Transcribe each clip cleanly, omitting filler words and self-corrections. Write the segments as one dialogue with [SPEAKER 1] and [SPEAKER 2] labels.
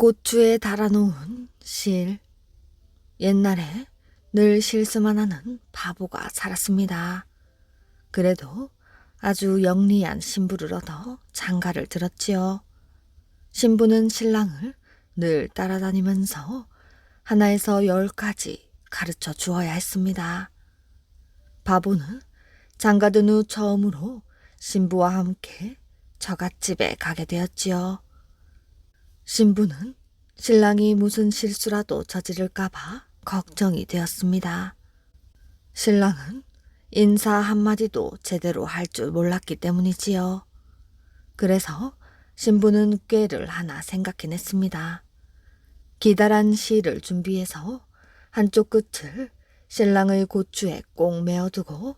[SPEAKER 1] 고추에 달아놓은 실. 옛날에 늘 실수만 하는 바보가 살았습니다. 그래도 아주 영리한 신부를 얻어 장가를 들었지요. 신부는 신랑을 늘 따라다니면서 하나에서 10가지 가르쳐 주어야 했습니다. 바보는 장가든 후 처음으로 신부와 함께 처갓집에 가게 되었지요. 신부는 신랑이 무슨 실수라도 저지를까봐 걱정이 되었습니다. 신랑은 인사 한마디도 제대로 할 줄 몰랐기 때문이지요. 그래서 신부는 꾀를 하나 생각해냈습니다. 기다란 실을 준비해서 한쪽 끝을 신랑의 고추에 꼭 메어두고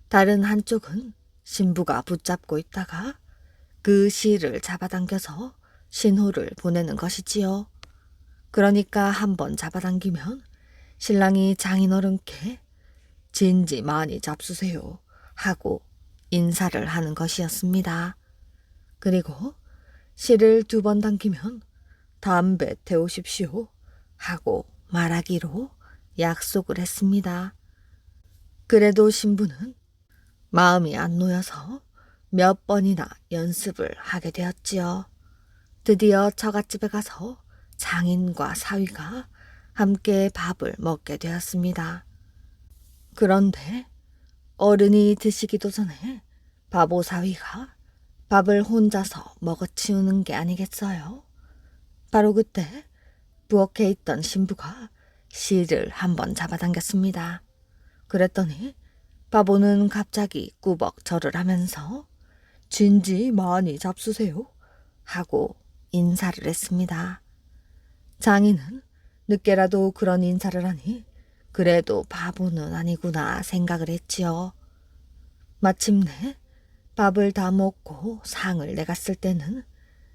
[SPEAKER 1] 다른 한쪽은 신부가 붙잡고 있다가 그 실을 잡아당겨서 신호를 보내는 것이지요. 그러니까 한번 잡아당기면 신랑이 장인어른께 진지 많이 잡수세요 하고 인사를 하는 것이었습니다. 그리고 실을 2번 당기면 담배 태우십시오 하고 말하기로 약속을 했습니다. 그래도 신부는 마음이 안 놓여서 몇 번이나 연습을 하게 되었지요. 드디어 처갓집에 가서 장인과 사위가 함께 밥을 먹게 되었습니다. 그런데 어른이 드시기도 전에 바보 사위가 밥을 혼자서 먹어치우는 게 아니겠어요? 바로 그때 부엌에 있던 신부가 실을 한번 잡아당겼습니다. 그랬더니 바보는 갑자기 꾸벅 절을 하면서 진지 많이 잡수세요 하고 인사를 했습니다. 장인은 늦게라도 그런 인사를 하니 그래도 바보는 아니구나 생각을 했지요. 마침내 밥을 다 먹고 상을 내갔을 때는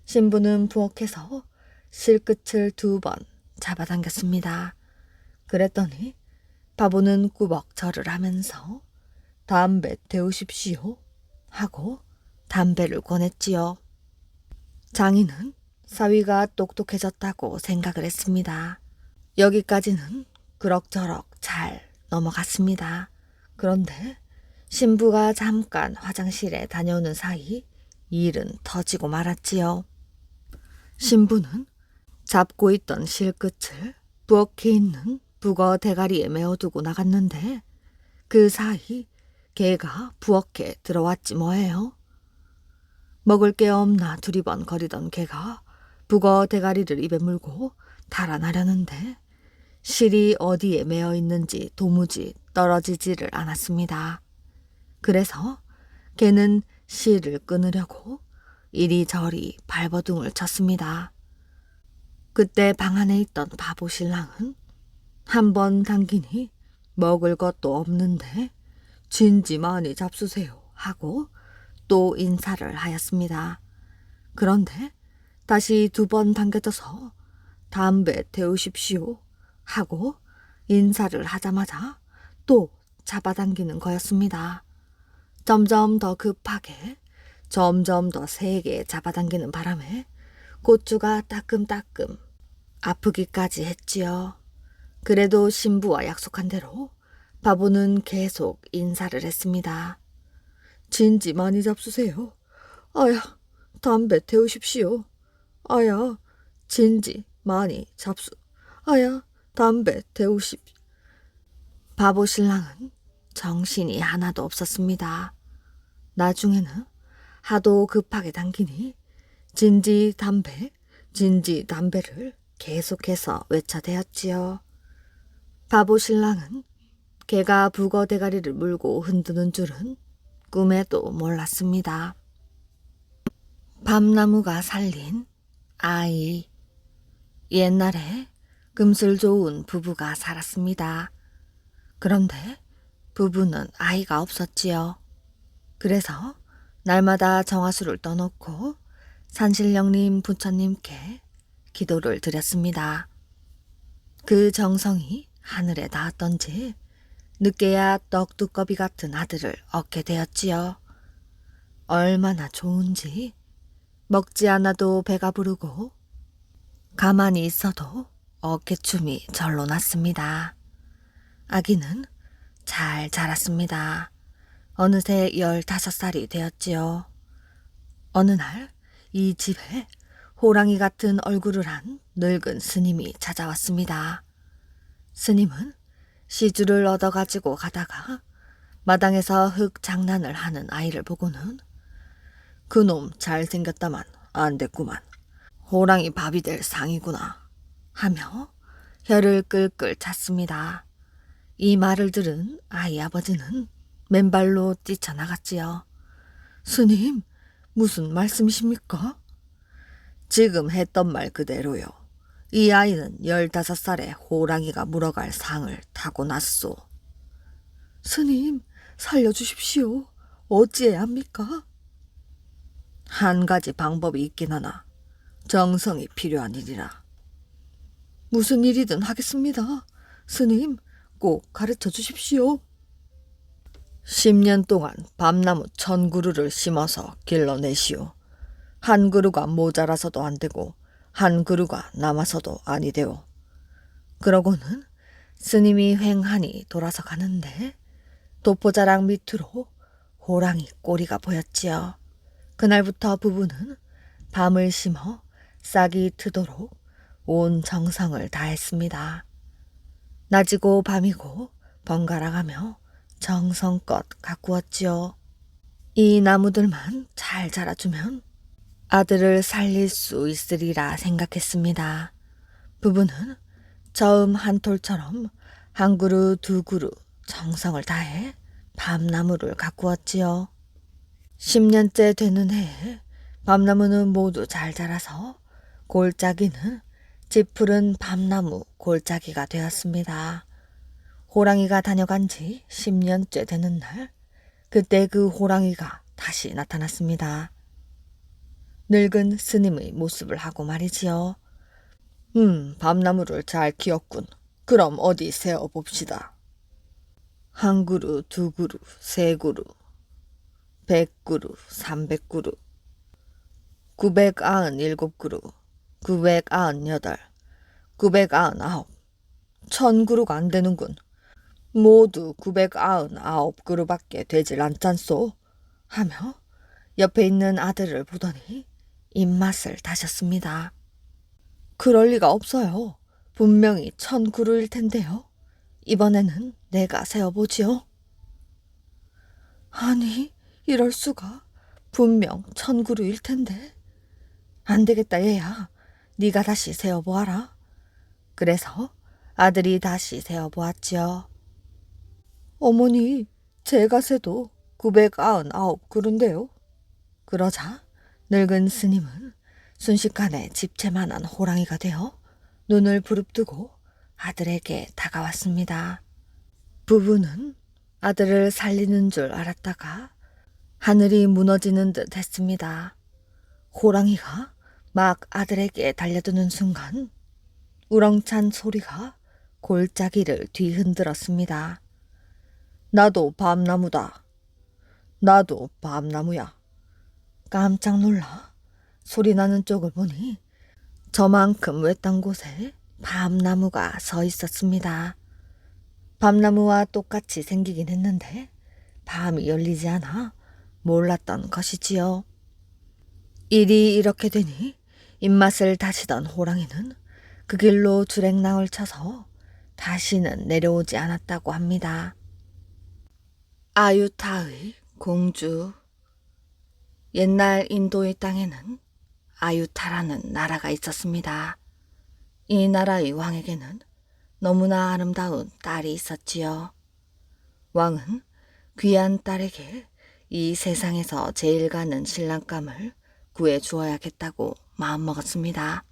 [SPEAKER 1] 신부는 부엌에서 실끝을 2번 잡아당겼습니다. 그랬더니 바보는 꾸벅 절을 하면서 담배 태우십시오 하고 담배를 권했지요. 장인은 사위가 똑똑해졌다고 생각을 했습니다. 여기까지는 그럭저럭 잘 넘어갔습니다. 그런데 신부가 잠깐 화장실에 다녀오는 사이 일은 터지고 말았지요. 신부는 잡고 있던 실끝을 부엌에 있는 북어 대가리에 메어두고 나갔는데 그 사이 개가 부엌에 들어왔지 뭐예요. 먹을 게 없나 두리번거리던 개가 북어 대가리를 입에 물고 달아나려는데 실이 어디에 매어 있는지 도무지 떨어지지를 않았습니다. 그래서 개는 실을 끊으려고 이리저리 발버둥을 쳤습니다. 그때 방 안에 있던 바보 신랑은 한 번 당기니 먹을 것도 없는데 진지 많이 잡수세요 하고 또 인사를 하였습니다. 그런데 다시 2번 당겨져서 담배 태우십시오 하고 인사를 하자마자 또 잡아당기는 거였습니다. 점점 더 급하게 점점 더 세게 잡아당기는 바람에 고추가 따끔따끔 아프기까지 했지요. 그래도 신부와 약속한 대로 바보는 계속 인사를 했습니다. 진지 많이 잡수세요. 아야, 담배 태우십시오. 아야, 진지 많이 잡수. 아야, 담배 태우십시오. 바보 신랑은 정신이 하나도 없었습니다. 나중에는 하도 급하게 당기니 진지 담배를 계속해서 외쳐대었지요. 바보 신랑은 개가 북어 대가리를 물고 흔드는 줄은 꿈에도 몰랐습니다. 밤나무가 살린 아이. 옛날에 금슬 좋은 부부가 살았습니다. 그런데 부부는 아이가 없었지요. 그래서 날마다 정화수를 떠놓고 산신령님 부처님께 기도를 드렸습니다. 그 정성이 하늘에 닿았던지 늦게야 떡두꺼비 같은 아들을 얻게 되었지요. 얼마나 좋은지 먹지 않아도 배가 부르고 가만히 있어도 어깨춤이 절로 났습니다. 아기는 잘 자랐습니다. 어느새 15살이 되었지요. 어느 날 이 집에 호랑이 같은 얼굴을 한 늙은 스님이 찾아왔습니다. 스님은 시주를 얻어가지고 가다가 마당에서 흙 장난을 하는 아이를 보고는 그놈 잘생겼다만 안 됐구만. 호랑이 밥이 될 상이구나 하며 혀를 끌끌 찼습니다. 이 말을 들은 아이 아버지는 맨발로 뛰쳐나갔지요. 스님, 무슨 말씀이십니까? 지금 했던 말 그대로요. 이 아이는 15살에 호랑이가 물어갈 상을 타고났소. 스님, 살려주십시오. 어찌해야 합니까? 한 가지 방법이 있긴 하나 정성이 필요한 일이라. 무슨 일이든 하겠습니다. 스님, 꼭 가르쳐 주십시오. 10년 동안 밤나무 1000그루를 심어서 길러내시오. 한 그루가 모자라서도 안 되고 한 그루가 남아서도 아니 되오. 그러고는 스님이 횡하니 돌아서 가는데 도포자락 밑으로 호랑이 꼬리가 보였지요. 그날부터 부부는 밤을 심어 싹이 트도록 온 정성을 다했습니다. 낮이고 밤이고 번갈아가며 정성껏 가꾸었지요. 이 나무들만 잘 자라주면 아들을 살릴 수 있으리라 생각했습니다. 부부는 저음 한 톨처럼 한 그루 두 그루 정성을 다해 밤나무를 가꾸었지요. 10년째 되는 해에 밤나무는 모두 잘 자라서 골짜기는 짙푸른 밤나무 골짜기가 되었습니다. 호랑이가 다녀간 지 10년째 되는 날, 그때 그 호랑이가 다시 나타났습니다. 늙은 스님의 모습을 하고 말이지요. 밤나무를 잘 키웠군. 그럼 어디 세어봅시다. 한 그루, 두 그루, 세 그루, 100그루, 300그루, 997그루, 998, 999, 1000그루가 안 되는군. 모두 999그루밖에 되질 않잖소 하며 옆에 있는 아들을 보더니 입맛을 다셨습니다. 그럴 리가 없어요. 분명히 1000그루일 텐데요. 이번에는 내가 세어보지요. 아니, 이럴 수가. 분명 1000그루일 텐데. 안 되겠다 얘야. 네가 다시 세어보아라. 그래서 아들이 다시 세어보았지요. 어머니, 제가 세도 999그루인데요. 그러자 늙은 스님은 순식간에 집채만한 호랑이가 되어 눈을 부릅뜨고 아들에게 다가왔습니다. 부부는 아들을 살리는 줄 알았다가 하늘이 무너지는 듯 했습니다. 호랑이가 막 아들에게 달려드는 순간 우렁찬 소리가 골짜기를 뒤흔들었습니다. 나도 밤나무다. 나도 밤나무야. 깜짝 놀라 소리 나는 쪽을 보니 저만큼 외딴 곳에 밤나무가 서 있었습니다. 밤나무와 똑같이 생기긴 했는데 밤이 열리지 않아 몰랐던 것이지요. 일이 이렇게 되니 입맛을 다시던 호랑이는 그 길로 주랭랑을 쳐서 다시는 내려오지 않았다고 합니다. 아유타의 공주. 옛날 인도의 땅에는 아유타라는 나라가 있었습니다. 이 나라의 왕에게는 너무나 아름다운 딸이 있었지요. 왕은 귀한 딸에게 이 세상에서 제일 가는 신랑감을 구해 주어야겠다고 마음먹었습니다.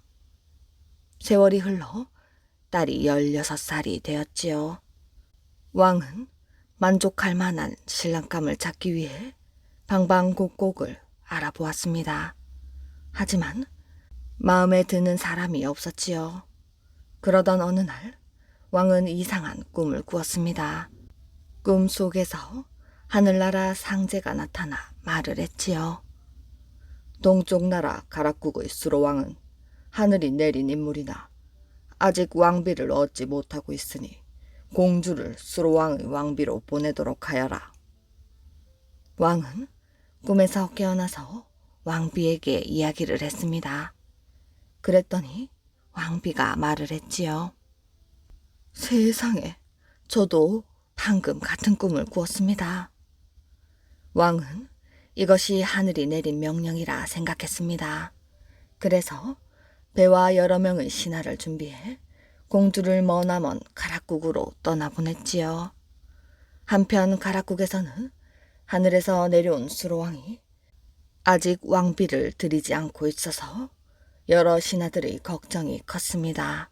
[SPEAKER 1] 세월이 흘러 딸이 16살이 되었지요. 왕은 만족할 만한 신랑감을 찾기 위해 방방곡곡을 알아보았습니다. 하지만 마음에 드는 사람이 없었지요. 그러던 어느 날 왕은 이상한 꿈을 꾸었습니다. 꿈 속에서 하늘나라 상제가 나타나 말을 했지요. 동쪽 나라 가락국의 수로왕은 하늘이 내린 인물이나 아직 왕비를 얻지 못하고 있으니 공주를 수로왕의 왕비로 보내도록 하여라. 왕은 꿈에서 깨어나서 왕비에게 이야기를 했습니다. 그랬더니 왕비가 말을 했지요. 세상에, 저도 방금 같은 꿈을 꾸었습니다. 왕은 이것이 하늘이 내린 명령이라 생각했습니다. 그래서 배와 여러 명의 신하를 준비해 공주를 머나먼 가락국으로 떠나보냈지요. 한편 가락국에서는 하늘에서 내려온 수로왕이 아직 왕비를 들이지 않고 있어서 여러 신하들의 걱정이 컸습니다.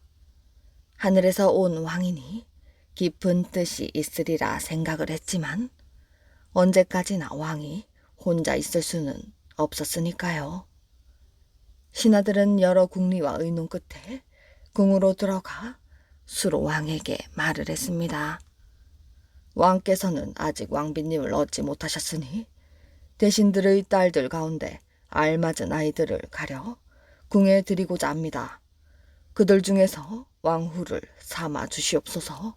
[SPEAKER 1] 하늘에서 온 왕이니 깊은 뜻이 있으리라 생각을 했지만 언제까지나 왕이 혼자 있을 수는 없었으니까요. 신하들은 여러 궁리와 의논 끝에 궁으로 들어가 수로왕에게 말을 했습니다. 왕께서는 아직 왕비님을 얻지 못하셨으니 대신들의 딸들 가운데 알맞은 아이들을 가려 궁에 드리고자 합니다. 그들 중에서 왕후를 삼아 주시옵소서.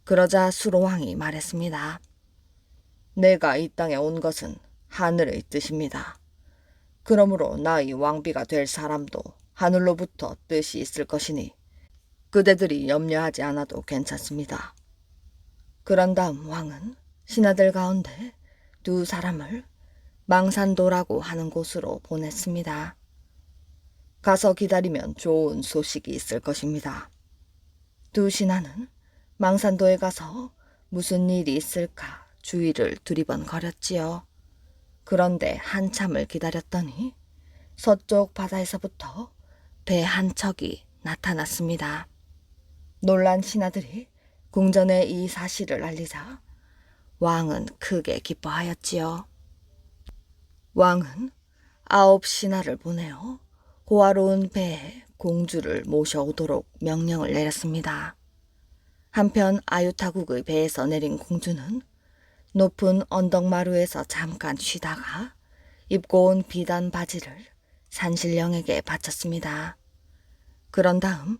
[SPEAKER 1] 그러자 수로왕이 말했습니다. 내가 이 땅에 온 것은 하늘의 뜻입니다. 그러므로 나의 왕비가 될 사람도 하늘로부터 뜻이 있을 것이니 그대들이 염려하지 않아도 괜찮습니다. 그런 다음 왕은 신하들 가운데 두 사람을 망산도라고 하는 곳으로 보냈습니다. 가서 기다리면 좋은 소식이 있을 것입니다. 두 신하는 망산도에 가서 무슨 일이 있을까 주위를 두리번거렸지요. 그런데 한참을 기다렸더니 서쪽 바다에서부터 배 한 척이 나타났습니다. 놀란 신하들이 궁전에 이 사실을 알리자 왕은 크게 기뻐하였지요. 왕은 9 신하를 보내어 호화로운 배에 공주를 모셔오도록 명령을 내렸습니다. 한편 아유타국의 배에서 내린 공주는 높은 언덕마루에서 잠깐 쉬다가 입고 온 비단 바지를 산신령에게 바쳤습니다. 그런 다음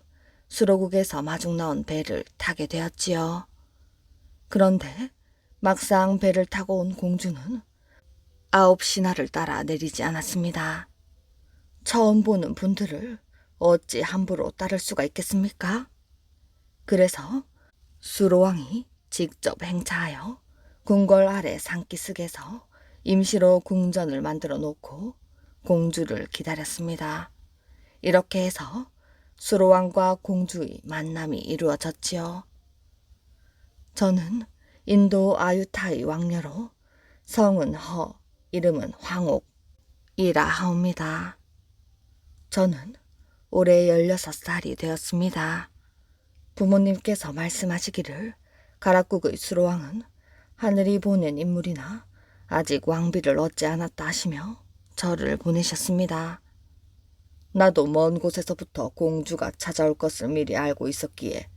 [SPEAKER 1] 수로국에서 마중 나온 배를 타게 되었지요. 그런데 막상 배를 타고 온 공주는 9 신하를 따라 내리지 않았습니다. 처음 보는 분들을 어찌 함부로 따를 수가 있겠습니까? 그래서 수로왕이 직접 행차하여 궁궐 아래 산기슭에서 임시로 궁전을 만들어 놓고 공주를 기다렸습니다. 이렇게 해서 수로왕과 공주의 만남이 이루어졌지요. 저는 인도 아유타의 왕녀로 성은 허, 이름은 황옥이라 하옵니다. 저는 올해 16살이 되었습니다. 부모님께서 말씀하시기를 가락국의 수로왕은 하늘이 보낸 인물이나 아직 왕비를 얻지 않았다 하시며 저를 보내셨습니다. 나도 먼 곳에서부터 공주가 찾아올 것을 미리 알고 있었기에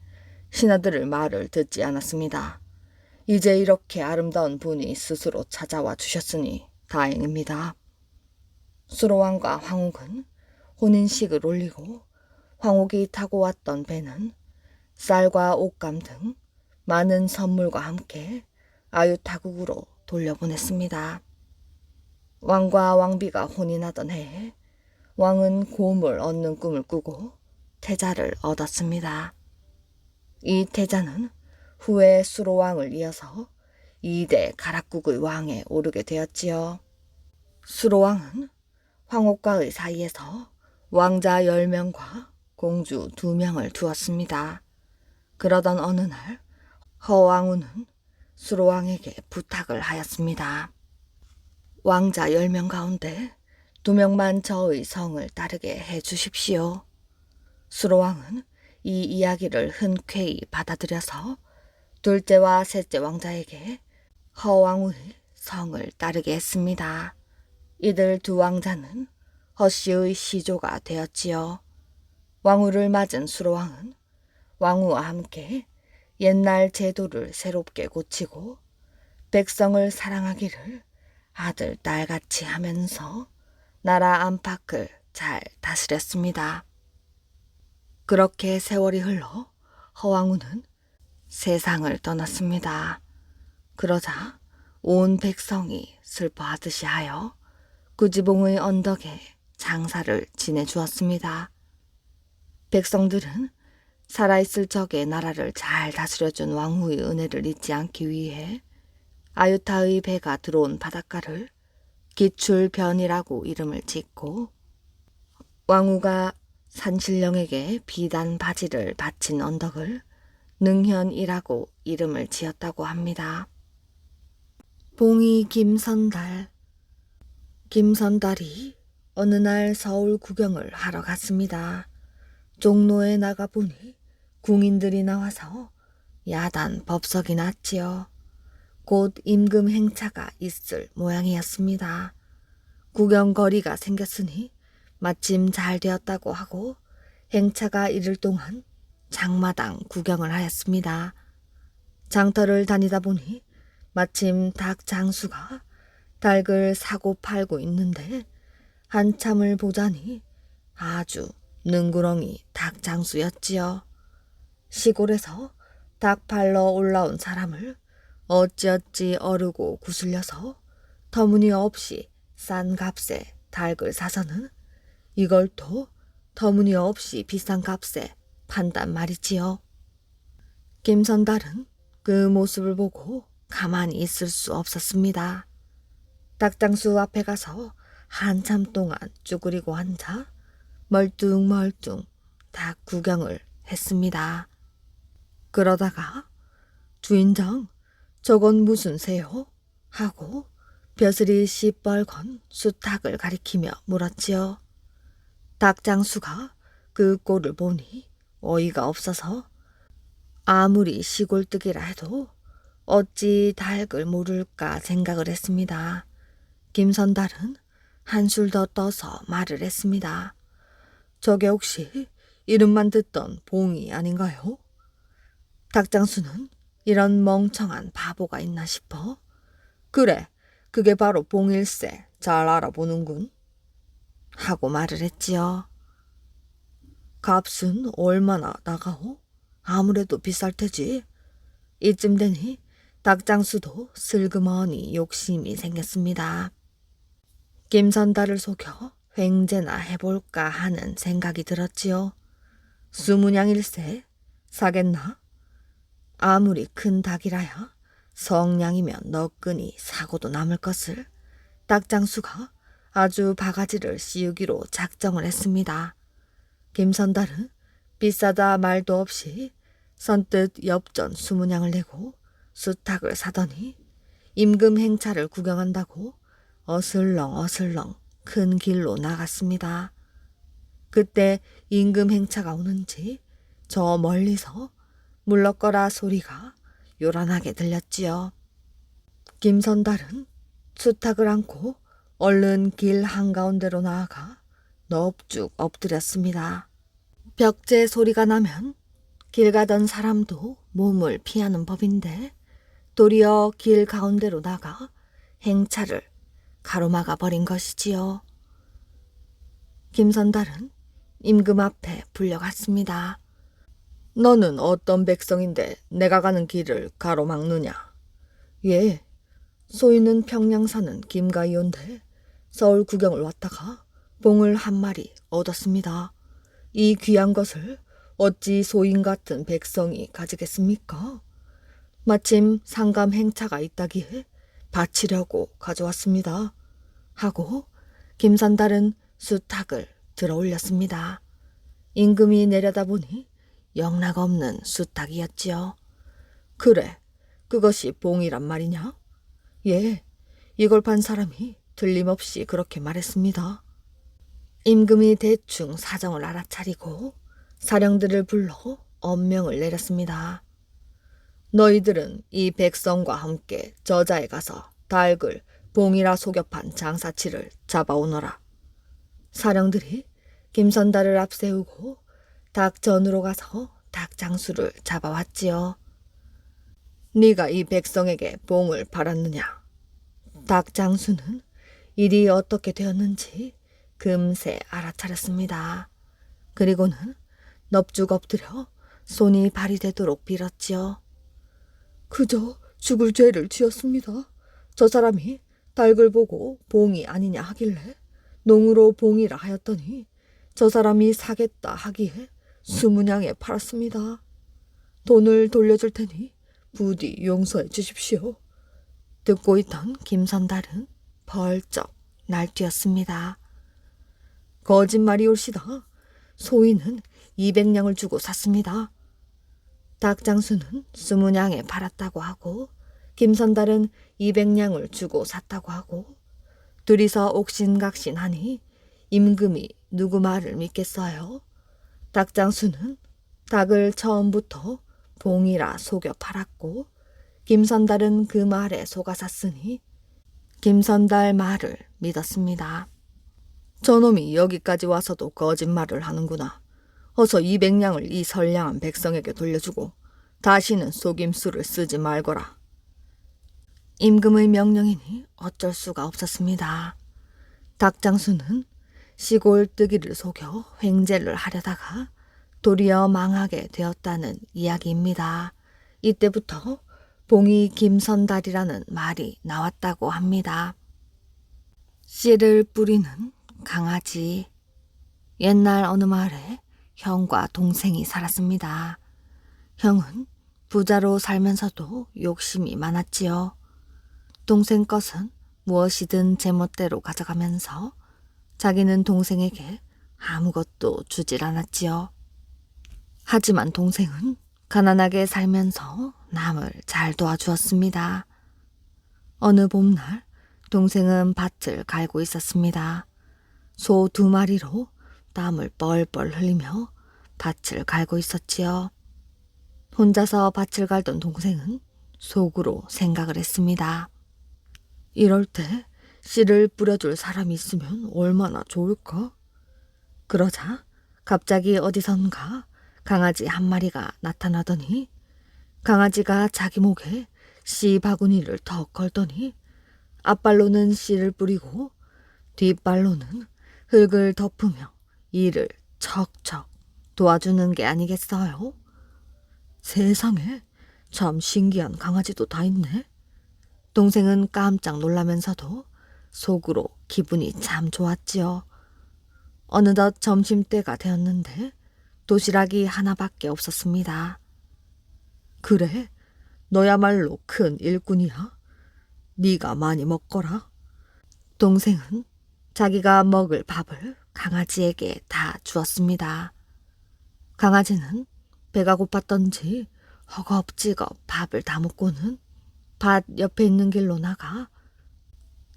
[SPEAKER 1] 신하들의 말을 듣지 않았습니다. 이제 이렇게 아름다운 분이 스스로 찾아와 주셨으니 다행입니다. 수로왕과 황옥은 혼인식을 올리고 황옥이 타고 왔던 배는 쌀과 옷감 등 많은 선물과 함께 아유타국으로 돌려보냈습니다. 왕과 왕비가 혼인하던 해에 왕은 곰을 얻는 꿈을 꾸고 태자를 얻었습니다. 이 태자는 후에 수로왕을 이어서 2대 가락국의 왕에 오르게 되었지요. 수로왕은 황옥과의 사이에서 왕자 10명과 공주 2명을 두었습니다. 그러던 어느 날 허왕후는 수로왕에게 부탁을 하였습니다. 왕자 10명 가운데 2명만 저의 성을 따르게 해주십시오. 수로왕은 이 이야기를 흔쾌히 받아들여서 둘째와 셋째 왕자에게 허왕후의 성을 따르게 했습니다. 이들 두 왕자는 허씨의 시조가 되었지요. 왕후를 맞은 수로왕은 왕후와 함께 옛날 제도를 새롭게 고치고 백성을 사랑하기를 아들, 딸같이 하면서 나라 안팎을 잘 다스렸습니다. 그렇게 세월이 흘러 허왕우는 세상을 떠났습니다. 그러자 온 백성이 슬퍼하듯이 하여 구지봉의 언덕에 장사를 지내주었습니다. 백성들은 살아있을 적에 나라를 잘 다스려준 왕후의 은혜를 잊지 않기 위해 아유타의 배가 들어온 바닷가를 기출변이라고 이름을 짓고 왕후가 산신령에게 비단 바지를 바친 언덕을 능현이라고 이름을 지었다고 합니다. 봉이 김선달. 김선달이 어느 날 서울 구경을 하러 갔습니다. 종로에 나가보니 궁인들이 나와서 야단 법석이 났지요. 곧 임금 행차가 있을 모양이었습니다. 구경거리가 생겼으니 마침 잘 되었다고 하고 행차가 이를 동안 장마당 구경을 하였습니다. 장터를 다니다 보니 마침 닭 장수가 닭을 사고 팔고 있는데 한참을 보자니 아주 능구렁이 닭 장수였지요. 시골에서 닭 팔러 올라온 사람을 어찌어찌 어르고 구슬려서 터무니없이 싼 값에 닭을 사서는 이걸 또 터무니없이 비싼 값에 판단 말이지요. 김선달은 그 모습을 보고 가만히 있을 수 없었습니다. 닭장수 앞에 가서 한참 동안 쭈그리고 앉아 멀뚱멀뚱 닭 구경을 했습니다. 그러다가 주인장, 저건 무슨 새요? 하고 벼슬이 시뻘건 수탉을 가리키며 물었지요. 닭장수가 그 꼴을 보니 어이가 없어서 아무리 시골뜨기라 해도 어찌 닭을 모를까 생각을 했습니다. 김선달은 한술 더 떠서 말을 했습니다. 저게 혹시 이름만 듣던 봉이 아닌가요? 닭장수는 이런 멍청한 바보가 있나 싶어. 그래, 그게 바로 봉일세. 잘 알아보는군. 하고 말을 했지요. 값은 얼마나 나가오? 아무래도 비쌀 테지. 이쯤 되니 닭장수도 슬그머니 욕심이 생겼습니다. 김선달을 속여 횡재나 해볼까 하는 생각이 들었지요. 20냥일세 사겠나? 아무리 큰 닭이라야 성냥이면 너끈히 사고도 남을 것을 닭장수가 아주 바가지를 씌우기로 작정을 했습니다. 김선달은 비싸다 말도 없이 선뜻 엽전 20냥을 내고 수탉을 사더니 임금 행차를 구경한다고 어슬렁 큰 길로 나갔습니다. 그때 임금 행차가 오는지 저 멀리서 물러거라 소리가 요란하게 들렸지요. 김선달은 수탉을 안고 얼른 길 한가운데로 나아가 넙죽 엎드렸습니다. 벽제 소리가 나면 길 가던 사람도 몸을 피하는 법인데 도리어 길 가운데로 나가 행차를 가로막아 버린 것이지요. 김선달은 임금 앞에 불려갔습니다. 너는 어떤 백성인데 내가 가는 길을 가로막느냐? 예, 소인은 평양 사는 김가이온데 서울 구경을 왔다가 봉을 한 마리 얻었습니다. 이 귀한 것을 어찌 소인 같은 백성이 가지겠습니까? 마침 상감 행차가 있다기에 바치려고 가져왔습니다. 하고 김선달은 수탉을 들어 올렸습니다. 임금이 내려다보니 영락없는 수탉이었지요. 그래, 그것이 봉이란 말이냐? 예, 이걸 판 사람이 틀림없이 그렇게 말했습니다. 임금이 대충 사정을 알아차리고 사령들을 불러 엄명을 내렸습니다. 너희들은 이 백성과 함께 저자에 가서 닭을 봉이라 속여 판 장사치를 잡아오너라. 사령들이 김선달을 앞세우고 닭전으로 가서 닭장수를 잡아왔지요. 네가 이 백성에게 봉을 팔았느냐? 닭장수는 일이 어떻게 되었는지 금세 알아차렸습니다. 그리고는 넙죽 엎드려 손이 발이 되도록 빌었지요. 그저 죽을 죄를 지었습니다. 저 사람이 닭을 보고 봉이 아니냐 하길래 농으로 봉이라 하였더니 저 사람이 사겠다 하기에 20냥에 팔았습니다. 돈을 돌려줄 테니 부디 용서해 주십시오. 듣고 있던 김선달은 벌쩍 날뛰었습니다. 거짓말이 옳시다. 소인은 200냥을 주고 샀습니다. 닭장수는 20냥에 팔았다고 하고 김선달은 200냥을 주고 샀다고 하고 둘이서 옥신각신하니 임금이 누구 말을 믿겠어요? 닭장수는 닭을 처음부터 봉이라 속여 팔았고 김선달은 그 말에 속아 샀으니 김선달 말을 믿었습니다. 저놈이 여기까지 와서도 거짓말을 하는구나. 어서 200냥을 이 선량한 백성에게 돌려주고 다시는 속임수를 쓰지 말거라. 임금의 명령이니 어쩔 수가 없었습니다. 닭장수는 시골 뜨기를 속여 횡재를 하려다가 도리어 망하게 되었다는 이야기입니다. 이때부터 봉이 김선달이라는 말이 나왔다고 합니다. 씨를 뿌리는 강아지. 옛날 어느 마을에 형과 동생이 살았습니다. 형은 부자로 살면서도 욕심이 많았지요. 동생 것은 무엇이든 제멋대로 가져가면서 자기는 동생에게 아무것도 주질 않았지요. 하지만 동생은 가난하게 살면서 남을 잘 도와주었습니다. 어느 봄날 동생은 밭을 갈고 있었습니다. 소 2마리로 땀을 뻘뻘 흘리며 밭을 갈고 있었지요. 혼자서 밭을 갈던 동생은 속으로 생각을 했습니다. 이럴 때 씨를 뿌려줄 사람이 있으면 얼마나 좋을까? 그러자 갑자기 어디선가 강아지 한 마리가 나타나더니 강아지가 자기 목에 씨 바구니를 턱 걸더니 앞발로는 씨를 뿌리고 뒷발로는 흙을 덮으며 이를 척척 도와주는 게 아니겠어요? 세상에 참 신기한 강아지도 다 있네. 동생은 깜짝 놀라면서도 속으로 기분이 참 좋았지요. 어느덧 점심때가 되었는데 도시락이 하나밖에 없었습니다. 그래, 너야말로 큰 일꾼이야. 네가 많이 먹거라. 동생은 자기가 먹을 밥을 강아지에게 다 주었습니다. 강아지는 배가 고팠던지 허겁지겁 밥을 다 먹고는 밭 옆에 있는 길로 나가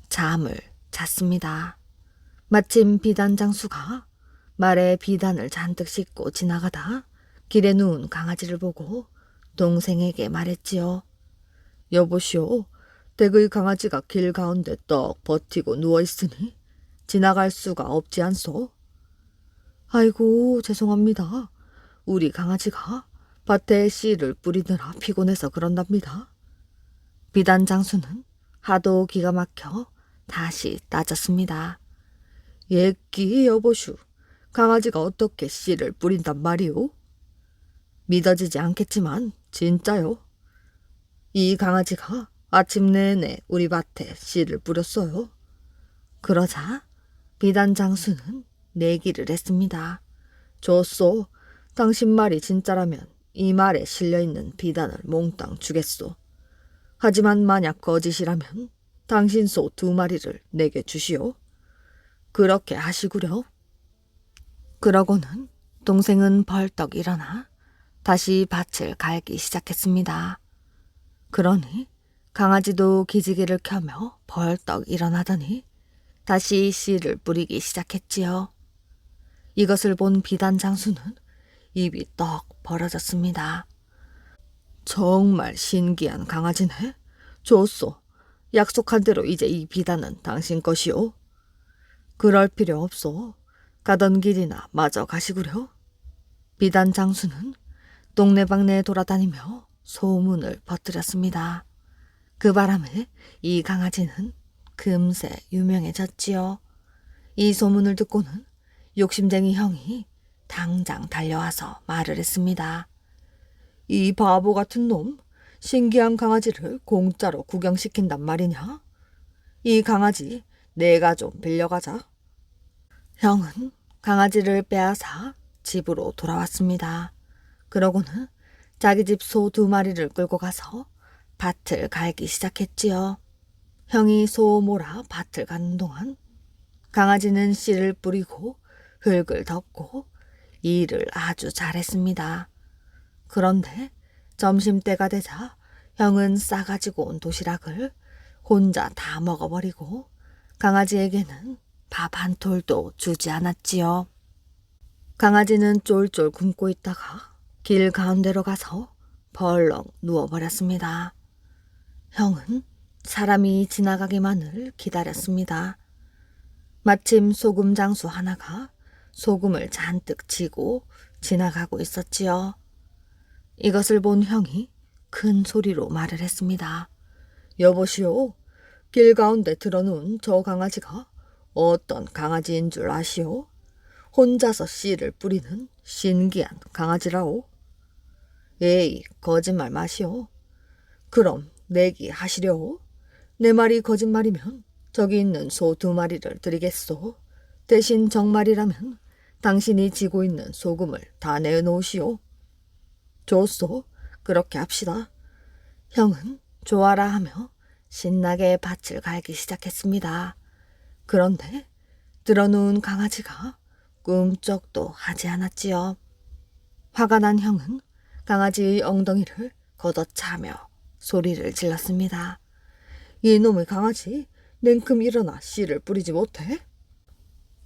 [SPEAKER 1] 잠을 잤습니다. 마침 비단장수가 말에 비단을 잔뜩 싣고 지나가다 길에 누운 강아지를 보고 동생에게 말했지요. 여보시오, 댁의 강아지가 길 가운데 떡 버티고 누워있으니 지나갈 수가 없지 않소? 아이고, 죄송합니다. 우리 강아지가 밭에 씨를 뿌리느라 피곤해서 그런답니다. 비단장수는 하도 기가 막혀 다시 따졌습니다. 예끼 여보슈, 강아지가 어떻게 씨를 뿌린단 말이오? 믿어지지 않겠지만 진짜요. 이 강아지가 아침 내내 우리 밭에 씨를 뿌렸어요. 그러자 비단장수는 내기를 했습니다. 좋소, 당신 말이 진짜라면 이 말에 실려있는 비단을 몽땅 주겠소. 하지만 만약 거짓이라면 당신 소 2마리를 내게 주시오. 그렇게 하시구려. 그러고는 동생은 벌떡 일어나 다시 밭을 갈기 시작했습니다. 그러니 강아지도 기지개를 켜며 벌떡 일어나더니 다시 씨를 뿌리기 시작했지요. 이것을 본 비단장수는 입이 떡 벌어졌습니다. 정말 신기한 강아지네. 좋소. 약속한 대로 이제 이 비단은 당신 것이오. 그럴 필요 없소. 가던 길이나 마저 가시구려. 비단장수는 동네방네 돌아다니며 소문을 퍼뜨렸습니다. 그 바람에 이 강아지는 금세 유명해졌지요. 이 소문을 듣고는 욕심쟁이 형이 당장 달려와서 말을 했습니다. 이 바보 같은 놈, 신기한 강아지를 공짜로 구경시킨단 말이냐? 이 강아지 내가 좀 빌려가자. 형은 강아지를 빼앗아 집으로 돌아왔습니다. 그러고는 자기 집 소 2마리를 끌고 가서 밭을 갈기 시작했지요. 형이 소 몰아 밭을 가는 동안 강아지는 씨를 뿌리고 흙을 덮고 일을 아주 잘했습니다. 그런데 점심때가 되자 형은 싸가지고 온 도시락을 혼자 다 먹어버리고 강아지에게는 밥 한 톨도 주지 않았지요. 강아지는 쫄쫄 굶고 있다가 길 가운데로 가서 벌렁 누워버렸습니다. 형은 사람이 지나가기만을 기다렸습니다. 마침 소금 장수 하나가 소금을 잔뜩 지고 지나가고 있었지요. 이것을 본 형이 큰 소리로 말을 했습니다. 여보시오, 길 가운데 들어놓은 저 강아지가 어떤 강아지인 줄 아시오? 혼자서 씨를 뿌리는 신기한 강아지라오. 에이, 거짓말 마시오. 그럼 내기 하시려오? 내 말이 거짓말이면 저기 있는 소 2마리를 드리겠소. 대신 정말이라면 당신이 지고 있는 소금을 다 내놓으시오. 좋소, 그렇게 합시다. 형은 좋아라 하며 신나게 밭을 갈기 시작했습니다. 그런데 들어누운 강아지가 꿈쩍도 하지 않았지요. 화가 난 형은 강아지의 엉덩이를 걷어차며 소리를 질렀습니다. 이놈의 강아지, 냉큼 일어나 씨를 뿌리지 못해?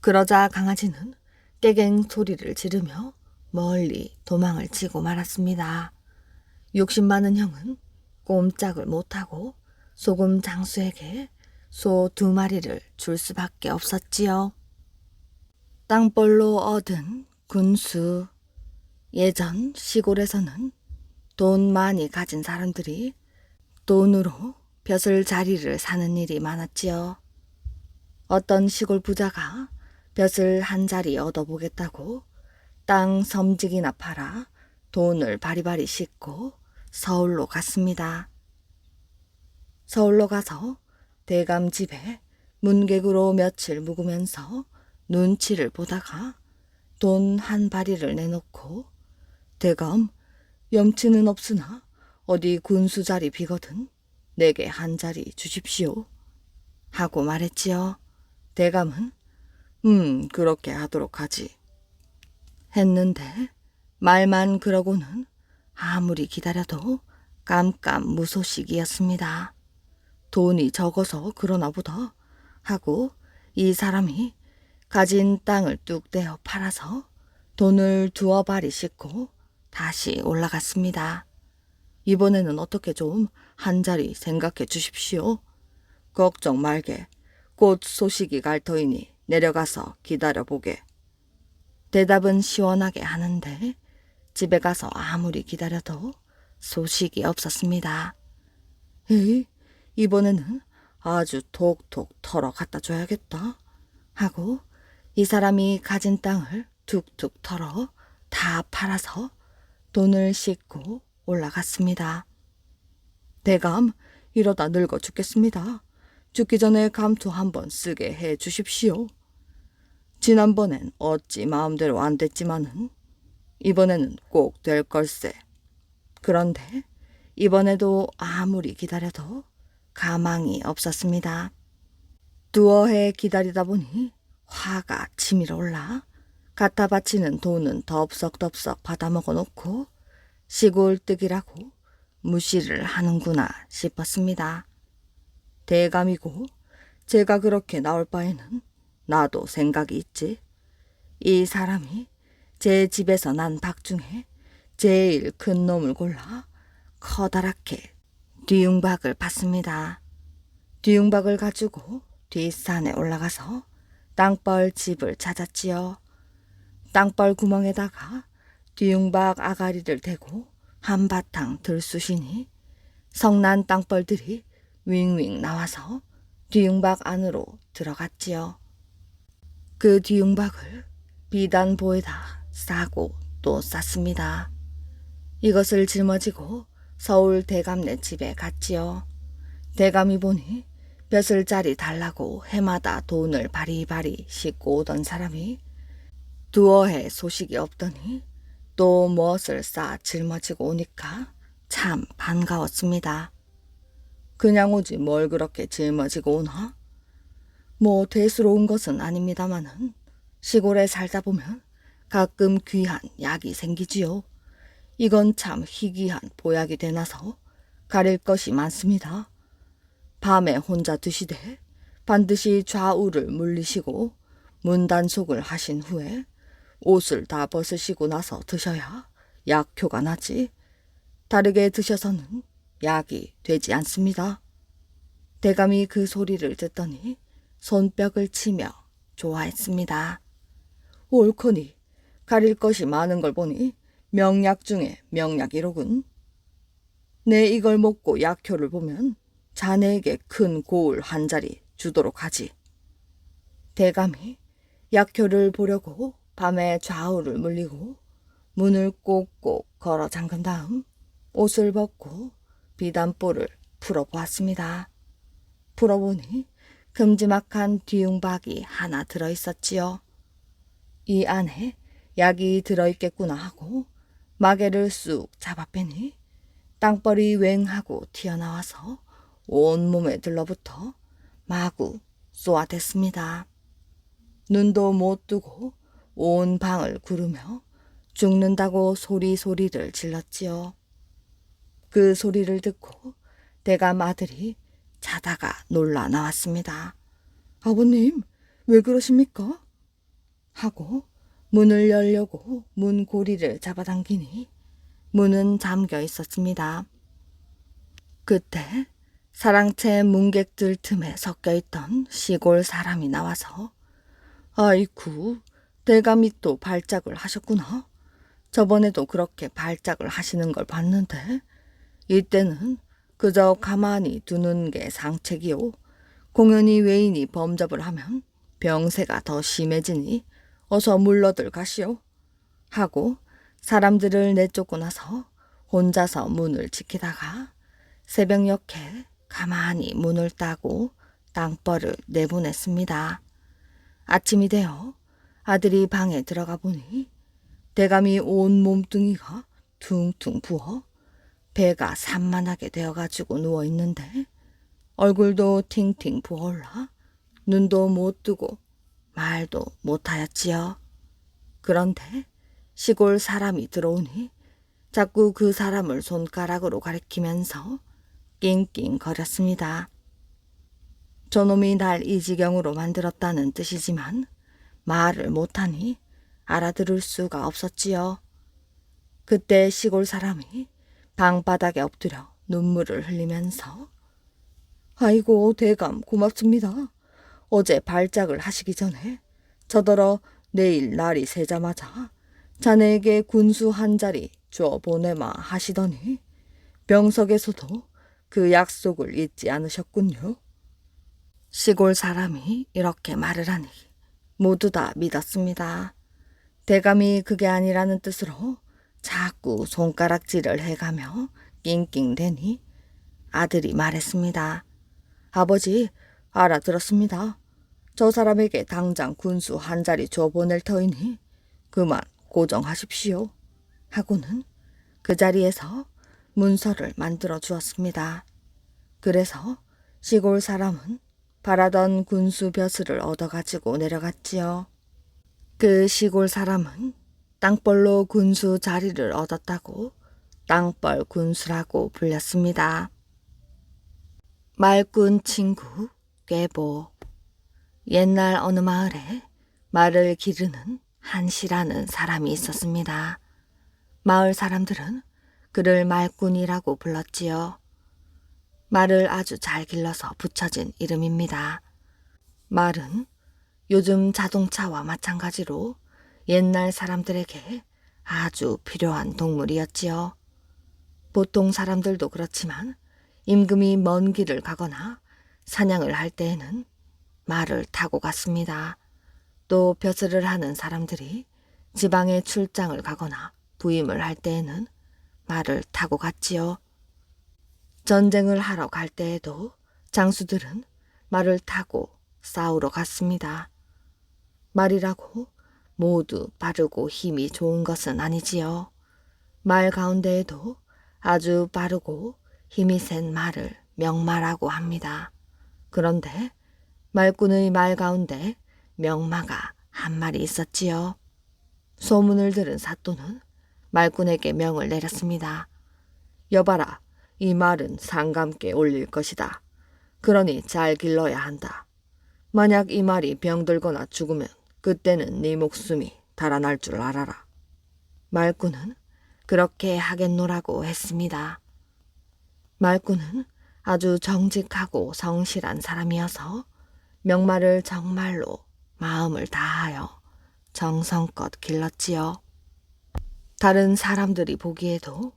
[SPEAKER 1] 그러자 강아지는 깨갱 소리를 지르며 멀리 도망을 치고 말았습니다. 욕심 많은 형은 꼼짝을 못하고 소금 장수에게 소 2마리를 줄 수밖에 없었지요. 땅벌로 얻은 군수. 예전 시골에서는 돈 많이 가진 사람들이 돈으로 벼슬 자리를 사는 일이 많았지요. 어떤 시골 부자가 벼슬 한 자리 얻어보겠다고 땅 섬직이나 팔아 돈을 바리바리 싣고 서울로 갔습니다. 서울로 가서 대감 집에 문객으로 며칠 묵으면서 눈치를 보다가 돈 한 바리를 내놓고 대감, 염치는 없으나 어디 군수 자리 비거든 내게 한 자리 주십시오 하고 말했지요. 대감은 그렇게 하도록 하지 했는데 말만 그러고는 아무리 기다려도 깜깜무소식이었습니다. 돈이 적어서 그러나 보다 하고 이 사람이 가진 땅을 뚝 떼어 팔아서 돈을 2어발이 싣고 다시 올라갔습니다. 이번에는 어떻게 좀 한 자리 생각해 주십시오. 걱정 말게. 곧 소식이 갈 터이니 내려가서 기다려보게. 대답은 시원하게 하는데 집에 가서 아무리 기다려도 소식이 없었습니다. 에이, 이번에는 아주 톡톡 털어 갖다 줘야겠다 하고 이 사람이 가진 땅을 툭툭 털어 다 팔아서 돈을 싣고 올라갔습니다. 대감, 이러다 늙어 죽겠습니다. 죽기 전에 감투 한번 쓰게 해 주십시오. 지난번엔 어찌 마음대로 안 됐지만은 이번에는 꼭 될 걸세. 그런데 이번에도 아무리 기다려도 가망이 없었습니다. 2어 해 기다리다 보니 화가 치밀어 올라 갖다 바치는 돈은 덥석덥석 받아먹어 놓고 시골뜨기라고 무시를 하는구나 싶었습니다. 대감이고 제가 그렇게 나올 바에는 나도 생각이 있지. 이 사람이 제 집에서 난 박 중에 제일 큰 놈을 골라 커다랗게 뒤웅박을 팠습니다. 뒤웅박을 가지고 뒷산에 올라가서 땅벌 집을 찾았지요. 땅벌 구멍에다가 뒤웅박 아가리를 대고 한바탕 들쑤시니 성난 땅벌들이 윙윙 나와서 뒤웅박 안으로 들어갔지요. 그 뒤움박을 비단보에다 싸고 또 쌌습니다. 이것을 짊어지고 서울 대감네 집에 갔지요. 대감이 보니 벼슬자리 달라고 해마다 돈을 바리바리 싣고 오던 사람이 두어 해 소식이 없더니 또 무엇을 싸 짊어지고 오니까 참 반가웠습니다. 그냥 오지 뭘 그렇게 짊어지고 오나? 뭐 대수로운 것은 아닙니다마는 시골에 살다 보면 가끔 귀한 약이 생기지요. 이건 참 희귀한 보약이 되나서 가릴 것이 많습니다. 밤에 혼자 드시되 반드시 좌우를 물리시고 문단속을 하신 후에 옷을 다 벗으시고 나서 드셔야 약효가 나지. 다르게 드셔서는 약이 되지 않습니다. 대감이 그 소리를 듣더니 손뼉을 치며 좋아했습니다. 옳거니 가릴 것이 많은 걸 보니 명약 중에 명약이로군. 내 이걸 먹고 약효를 보면 자네에게 큰 고을 한 자리 주도록 하지. 대감이 약효를 보려고 밤에 좌우를 물리고 문을 꼭꼭 걸어 잠근 다음 옷을 벗고 비단볼을 풀어보았습니다. 풀어보니 큼지막한 뒤움박이 하나 들어있었지요. 이 안에 약이 들어있겠구나 하고 마개를 쑥 잡아 빼니 땅벌이 웽하고 튀어나와서 온몸에 들러붙어 마구 쏘아댔습니다. 눈도 못 뜨고 온 방을 구르며 죽는다고 소리를 질렀지요. 그 소리를 듣고 대감 아들이 자다가 놀라 나왔습니다. 아버님, 왜 그러십니까? 하고 문을 열려고 문 고리를 잡아당기니 문은 잠겨 있었습니다. 그때 사랑채 문객들 틈에 섞여있던 시골 사람이 나와서 아이쿠, 대감이 또 발작을 하셨구나. 저번에도 그렇게 발작을 하시는 걸 봤는데 이때는 그저 가만히 두는 게 상책이요. 공연히 외인이 범접을 하면 병세가 더 심해지니 어서 물러들 가시오. 하고 사람들을 내쫓고 나서 혼자서 문을 지키다가 새벽녘에 가만히 문을 따고 땅벌을 내보냈습니다. 아침이 되어 아들이 방에 들어가 보니 대감이 온 몸뚱이가 퉁퉁 부어 배가 산만하게 되어가지고 누워있는데 얼굴도 팅팅 부어올라 눈도 못 뜨고 말도 못하였지요. 그런데 시골 사람이 들어오니 자꾸 그 사람을 손가락으로 가리키면서 낑낑거렸습니다. 저놈이 날 이 지경으로 만들었다는 뜻이지만 말을 못하니 알아들을 수가 없었지요. 그때 시골 사람이 방바닥에 엎드려 눈물을 흘리면서 아이고 대감 고맙습니다. 어제 발작을 하시기 전에 저더러 내일 날이 새자마자 자네에게 군수 한 자리 줘 보내마 하시더니 병석에서도 그 약속을 잊지 않으셨군요. 시골 사람이 이렇게 말을 하니 모두 다 믿었습니다. 대감이 그게 아니라는 뜻으로 자꾸 손가락질을 해가며 낑낑대니 아들이 말했습니다. 아버지, 알아들었습니다. 저 사람에게 당장 군수 한 자리 줘 보낼 터이니 그만 고정하십시오. 하고는 그 자리에서 문서를 만들어 주었습니다. 그래서 시골 사람은 바라던 군수 벼슬을 얻어가지고 내려갔지요. 그 시골 사람은 땅벌로 군수 자리를 얻었다고 땅벌 군수라고 불렸습니다. 말꾼 친구 꾀보. 옛날 어느 마을에 말을 기르는 한씨라는 사람이 있었습니다. 마을 사람들은 그를 말꾼이라고 불렀지요. 말을 아주 잘 길러서 붙여진 이름입니다. 말은 요즘 자동차와 마찬가지로 옛날 사람들에게 아주 필요한 동물이었지요. 보통 사람들도 그렇지만 임금이 먼 길을 가거나 사냥을 할 때에는 말을 타고 갔습니다. 또 벼슬을 하는 사람들이 지방에 출장을 가거나 부임을 할 때에는 말을 타고 갔지요. 전쟁을 하러 갈 때에도 장수들은 말을 타고 싸우러 갔습니다. 말이라고 모두 빠르고 힘이 좋은 것은 아니지요. 말 가운데에도 아주 빠르고 힘이 센 말을 명마라고 합니다. 그런데 말꾼의 말 가운데 명마가 한 마리 있었지요. 소문을 들은 사또는 말꾼에게 명을 내렸습니다. 여봐라, 이 말은 상감께 올릴 것이다. 그러니 잘 길러야 한다. 만약 이 말이 병들거나 죽으면 그때는 네 목숨이 달아날 줄 알아라. 말꾼은 그렇게 하겠노라고 했습니다. 말꾼은 아주 정직하고 성실한 사람이어서 명마를 정말로 마음을 다하여 정성껏 길렀지요. 다른 사람들이 보기에도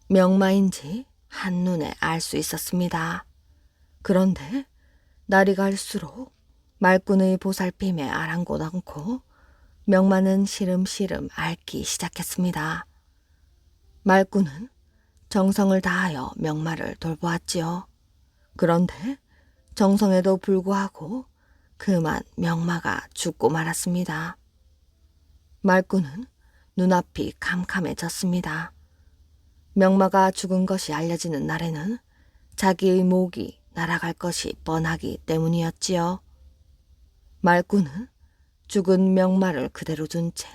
[SPEAKER 1] 명마인지 한눈에 알 수 있었습니다. 그런데 날이 갈수록 말꾼의 보살핌에 아랑곳 않고 명마는 시름시름 앓기 시작했습니다. 말꾼은 정성을 다하여 명마를 돌보았지요. 그런데 정성에도 불구하고 그만 명마가 죽고 말았습니다. 말꾼은 눈앞이 캄캄해졌습니다. 명마가 죽은 것이 알려지는 날에는 자기의 목이 날아갈 것이 뻔하기 때문이었지요. 말꾼은 죽은 명마를 그대로 둔 채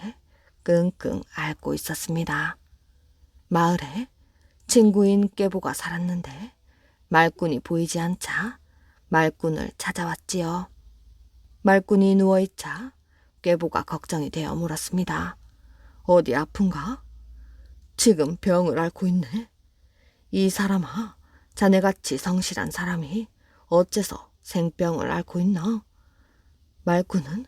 [SPEAKER 1] 끙끙 앓고 있었습니다. 마을에 친구인 꾀보가 살았는데 말꾼이 보이지 않자 말꾼을 찾아왔지요. 말꾼이 누워있자 꾀보가 걱정이 되어 물었습니다. 어디 아픈가? 지금 병을 앓고 있네. 이 사람아, 자네같이 성실한 사람이 어째서 생병을 앓고 있나? 말꾼은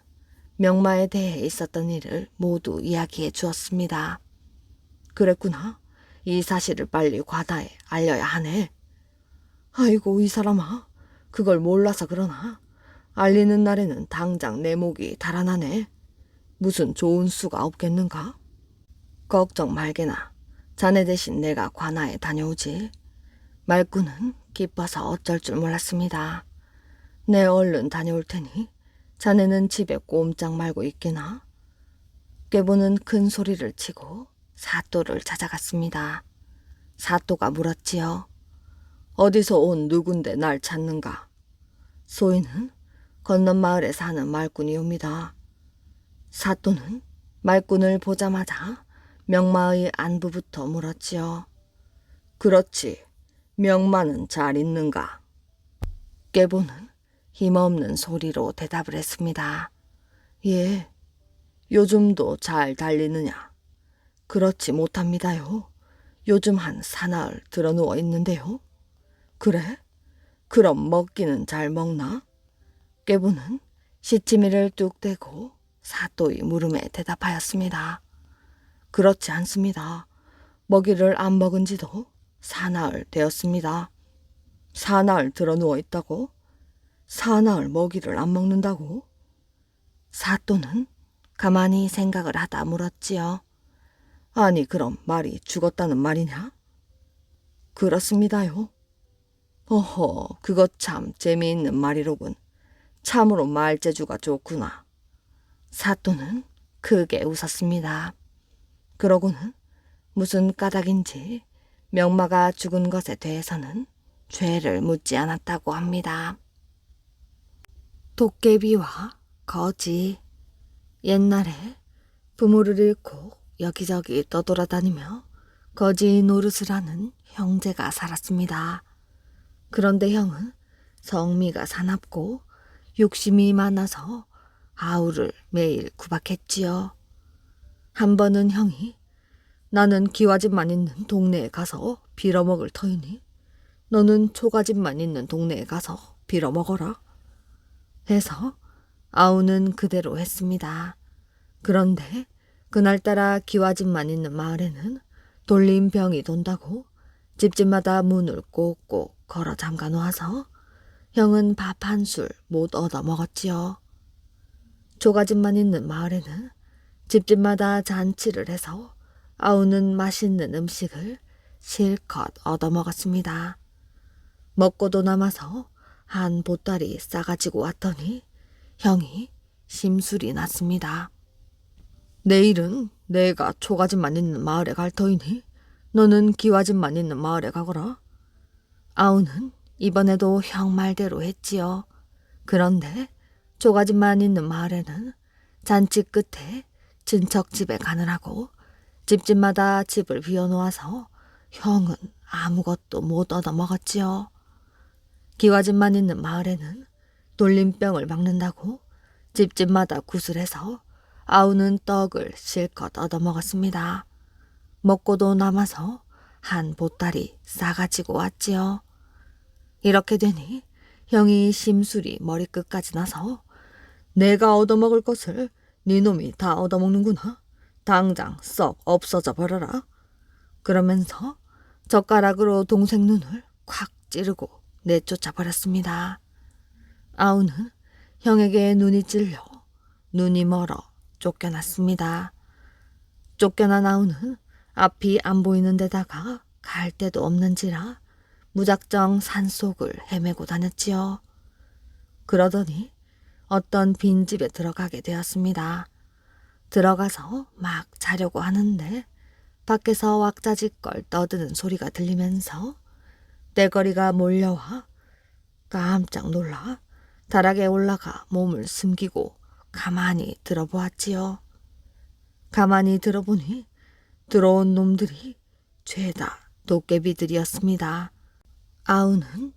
[SPEAKER 1] 명마에 대해 있었던 일을 모두 이야기해 주었습니다. 그랬구나. 이 사실을 빨리 관아에 알려야 하네. 아이고, 이 사람아, 그걸 몰라서 그러나 알리는 날에는 당장 내 목이 달아나네. 무슨 좋은 수가 없겠는가? 걱정 말게나. 자네 대신 내가 관아에 다녀오지. 말꾼은 기뻐서 어쩔 줄 몰랐습니다. 내 얼른 다녀올 테니 자네는 집에 꼼짝 말고 있게나. 꾀보는 큰 소리를 치고 사또를 찾아갔습니다. 사또가 물었지요. 어디서 온 누군데 날 찾는가? 소인은 건넌 마을에 사는 말꾼이옵니다. 사또는 말꾼을 보자마자 명마의 안부부터 물었지요. 그렇지, 명마는 잘 있는가? 꾀보는 힘없는 소리로 대답을 했습니다. 예, 요즘도 잘 달리느냐? 그렇지 못합니다요. 요즘 한 사나흘 드러누워 있는데요. 그래? 그럼 먹기는 잘 먹나? 꾀보는 시치미를 뚝 떼고 사또의 물음에 대답하였습니다. 그렇지 않습니다. 먹이를 안 먹은 지도 사나흘 되었습니다. 사나흘 드러누워 있다고? 사나흘 먹이를 안 먹는다고? 사또는 가만히 생각을 하다 물었지요. 아니, 그럼 말이 죽었다는 말이냐? 그렇습니다요. 어허, 그거 참 재미있는 말이로군. 참으로 말재주가 좋구나. 사또는 크게 웃었습니다. 그러고는 무슨 까닭인지 명마가 죽은 것에 대해서는 죄를 묻지 않았다고 합니다. 도깨비와 거지. 옛날에 부모를 잃고 여기저기 떠돌아다니며 거지 노릇을 하는 형제가 살았습니다. 그런데 형은 성미가 사납고 욕심이 많아서 아우를 매일 구박했지요. 한 번은 형이 나는 기와집만 있는 동네에 가서 빌어먹을 터이니 너는 초가집만 있는 동네에 가서 빌어먹어라 해서 아우는 그대로 했습니다. 그런데 그날따라 기와집만 있는 마을에는 돌림병이 돈다고 집집마다 문을 꼭꼭 걸어 잠가 놓아서 형은 밥 한 술 못 얻어 먹었지요. 조가집만 있는 마을에는 집집마다 잔치를 해서 아우는 맛있는 음식을 실컷 얻어먹었습니다. 먹고도 남아서 한 보따리 싸가지고 왔더니 형이 심술이 났습니다. 내일은 내가 초가집만 있는 마을에 갈 터이니 너는 기와집만 있는 마을에 가거라. 아우는 이번에도 형 말대로 했지요. 그런데 초가집만 있는 마을에는 잔치 끝에 친척집에 가느라고 집집마다 집을 비워놓아서 형은 아무것도 못 얻어먹었지요. 기와집만 있는 마을에는 돌림병을 막는다고 집집마다 구슬해서 아우는 떡을 실컷 얻어먹었습니다. 먹고도 남아서 한 보따리 싸가지고 왔지요. 이렇게 되니 형이 심술이 머리끝까지 나서 내가 얻어먹을 것을 네 놈이 다 얻어먹는구나. 당장 썩 없어져 버려라. 그러면서 젓가락으로 동생 눈을 콱 찌르고 내쫓아 버렸습니다. 아우는 형에게 눈이 찔려 눈이 멀어 쫓겨났습니다. 쫓겨난 아우는 앞이 안 보이는 데다가 갈 데도 없는지라 무작정 산속을 헤매고 다녔지요. 그러더니 어떤 빈집에 들어가게 되었습니다. 들어가서 막 자려고 하는데 밖에서 왁자지껄 떠드는 소리가 들리면서 떼거리가 몰려와 깜짝 놀라 다락에 올라가 몸을 숨기고 가만히 들어보았지요. 가만히 들어보니 들어온 놈들이 죄다 도깨비들이었습니다. 아우는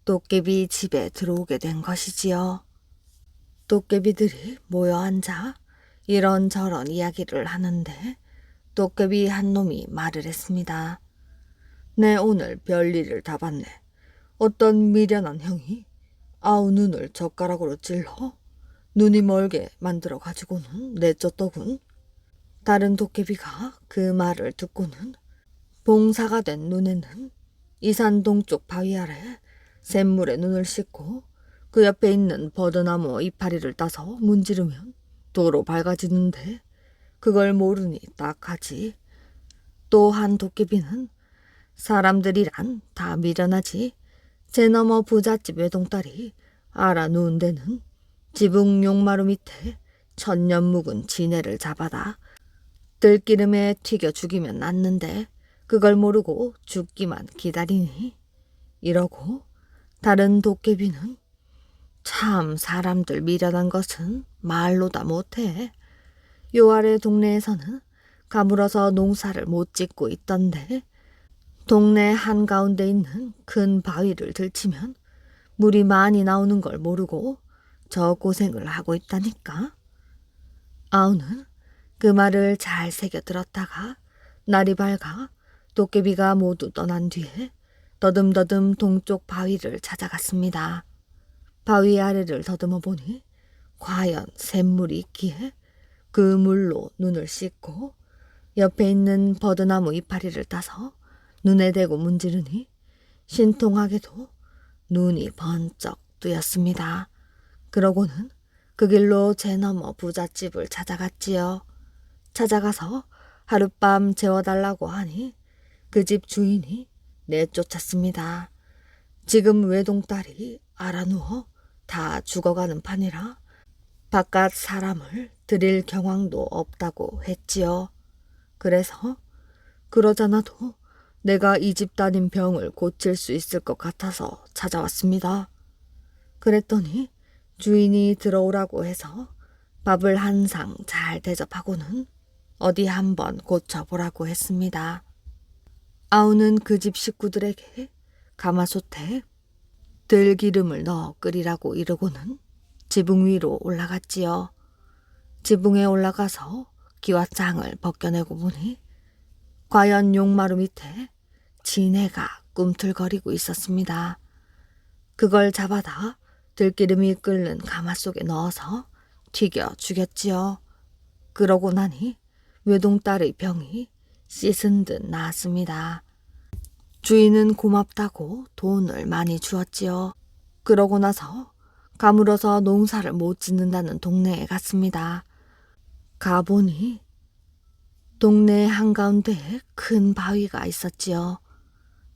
[SPEAKER 1] 도깨비 집에 들어오게 된 것이지요. 도깨비들이 모여 앉아 이런저런 이야기를 하는데 도깨비 한 놈이 말을 했습니다. 내 오늘 별일을 다 봤네. 어떤 미련한 형이 아우 눈을 젓가락으로 찔러 눈이 멀게 만들어 가지고는 내쫓더군. 다른 도깨비가 그 말을 듣고는 봉사가 된 눈에는 이산 동쪽 바위 아래 샘물에 눈을 씻고 그 옆에 있는 버드나무 이파리를 따서 문지르면 도로 밝아지는데 그걸 모르니 딱하지. 또 한 도깨비는 사람들이란 다 미련하지. 제 너머 부잣집 외동딸이 알아 누운 데는 지붕 용마루 밑에 천년 묵은 지네를 잡아다 들기름에 튀겨 죽이면 낫는데 그걸 모르고 죽기만 기다리니. 이러고 다른 도깨비는 참 사람들 미련한 것은 말로 다 못해. 요 아래 동네에서는 가물어서 농사를 못 짓고 있던데 동네 한가운데 있는 큰 바위를 들치면 물이 많이 나오는 걸 모르고 저 고생을 하고 있다니까. 아우는 그 말을 잘 새겨 들었다가 날이 밝아 도깨비가 모두 떠난 뒤에 더듬더듬 동쪽 바위를 찾아갔습니다. 바위 아래를 더듬어 보니 과연 샘물이 있기에 그 물로 눈을 씻고 옆에 있는 버드나무 이파리를 따서 눈에 대고 문지르니 신통하게도 눈이 번쩍 뜨였습니다. 그러고는 그 길로 제 너머 부잣집을 찾아갔지요. 찾아가서 하룻밤 재워달라고 하니 그 집 주인이 내쫓았습니다. 지금 외동딸이 알아누워 다 죽어가는 판이라 바깥 사람을 들일 경황도 없다고 했지요. 그래서 그러잖아도 내가 이 집 따님 병을 고칠 수 있을 것 같아서 찾아왔습니다. 그랬더니 주인이 들어오라고 해서 밥을 한 상 잘 대접하고는 어디 한번 고쳐보라고 했습니다. 아우는 그 집 식구들에게 가마솥에 들기름을 넣어 끓이라고 이르고는 지붕 위로 올라갔지요. 지붕에 올라가서 기와장을 벗겨내고 보니 과연 용마루 밑에 지네가 꿈틀거리고 있었습니다. 그걸 잡아다 들기름이 끓는 가마 속에 넣어서 튀겨 죽였지요. 그러고 나니 외동딸의 병이 씻은 듯 나았습니다. 주인은 고맙다고 돈을 많이 주었지요. 그러고 나서 가물어서 농사를 못 짓는다는 동네에 갔습니다. 가보니 동네 한가운데에 큰 바위가 있었지요.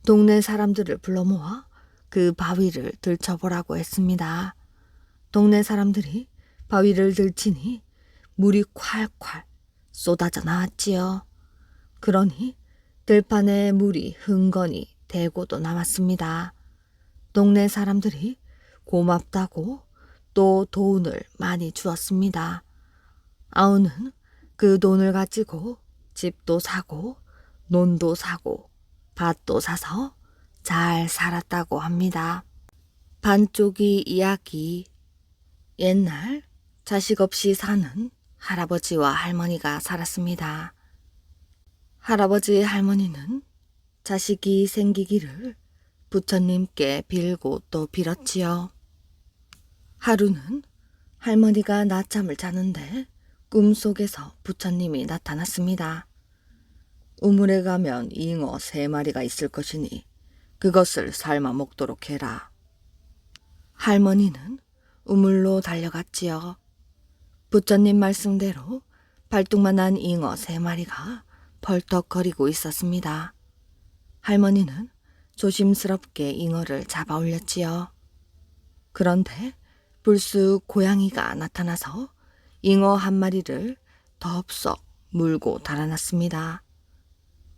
[SPEAKER 1] 동네 사람들을 불러 모아 그 바위를 들춰보라고 했습니다. 동네 사람들이 바위를 들치니 물이 콸콸 쏟아져 나왔지요. 그러니 들판에 물이 흥건히 대고도 남았습니다. 동네 사람들이 고맙다고 또 돈을 많이 주었습니다. 아우는 그 돈을 가지고 집도 사고 논도 사고 밭도 사서 잘 살았다고 합니다. 반쪽이 이야기. 옛날 자식 없이 사는 할아버지와 할머니가 살았습니다. 할아버지 할머니는 자식이 생기기를 부처님께 빌고 또 빌었지요. 하루는 할머니가 낮잠을 자는데 꿈속에서 부처님이 나타났습니다. 우물에 가면 잉어 3마리가 있을 것이니 그것을 삶아 먹도록 해라. 할머니는 우물로 달려갔지요. 부처님 말씀대로 발뚝만한 잉어 3마리가 벌떡거리고 있었습니다. 할머니는 조심스럽게 잉어를 잡아 올렸지요. 그런데 불쑥 고양이가 나타나서 잉어 1마리를 덥석 물고 달아났습니다.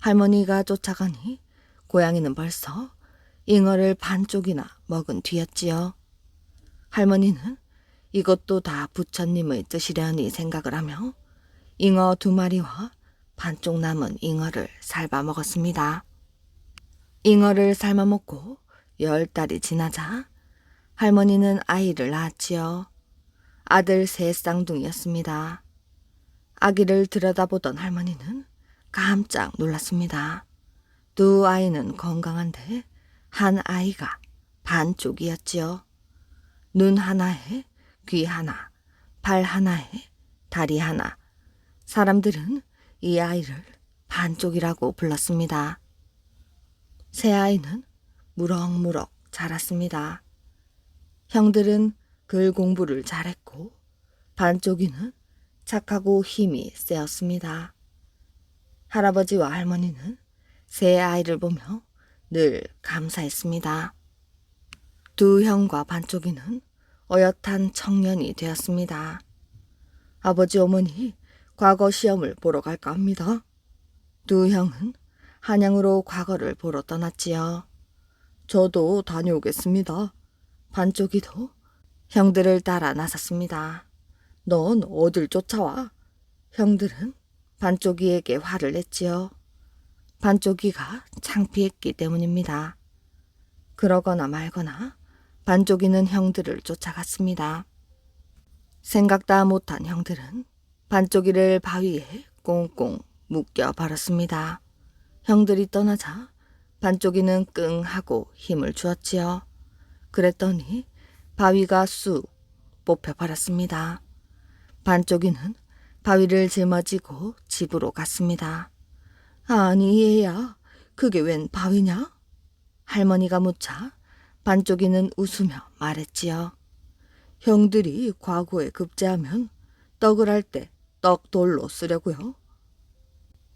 [SPEAKER 1] 할머니가 쫓아가니 고양이는 벌써 잉어를 반쪽이나 먹은 뒤였지요. 할머니는 이것도 다 부처님의 뜻이려니 생각을 하며 잉어 2마리와 반쪽 남은 잉어를 삶아 먹었습니다. 잉어를 삶아 먹고 10달이 지나자 할머니는 아이를 낳았지요. 아들 3쌍둥이였습니다. 아기를 들여다보던 할머니는 깜짝 놀랐습니다. 2 아이는 건강한데 한 아이가 반쪽이었지요. 눈 하나에 귀 하나, 발 하나에 다리 하나. 사람들은 이 아이를 반쪽이라고 불렀습니다. 새 아이는 무럭무럭 자랐습니다. 형들은 글 공부를 잘했고 반쪽이는 착하고 힘이 세었습니다. 할아버지와 할머니는 새 아이를 보며 늘 감사했습니다. 2 형과 반쪽이는 어엿한 청년이 되었습니다. 아버지 어머니 과거 시험을 보러 갈까 합니다. 2 형은 한양으로 과거를 보러 떠났지요. 저도 다녀오겠습니다. 반쪽이도 형들을 따라 나섰습니다. 넌 어딜 쫓아와? 형들은 반쪽이에게 화를 냈지요. 반쪽이가 창피했기 때문입니다. 그러거나 말거나 반쪽이는 형들을 쫓아갔습니다. 생각다 못한 형들은 반쪽이를 바위에 꽁꽁 묶여 버렸습니다. 형들이 떠나자 반쪽이는 끙 하고 힘을 주었지요. 그랬더니 바위가 쑥 뽑혀버렸습니다. 반쪽이는 바위를 짊어지고 집으로 갔습니다. 아니 얘야, 그게 웬 바위냐? 할머니가 묻자 반쪽이는 웃으며 말했지요. 형들이 과거에 급제하면 떡을 할 때 떡돌로 쓰려고요.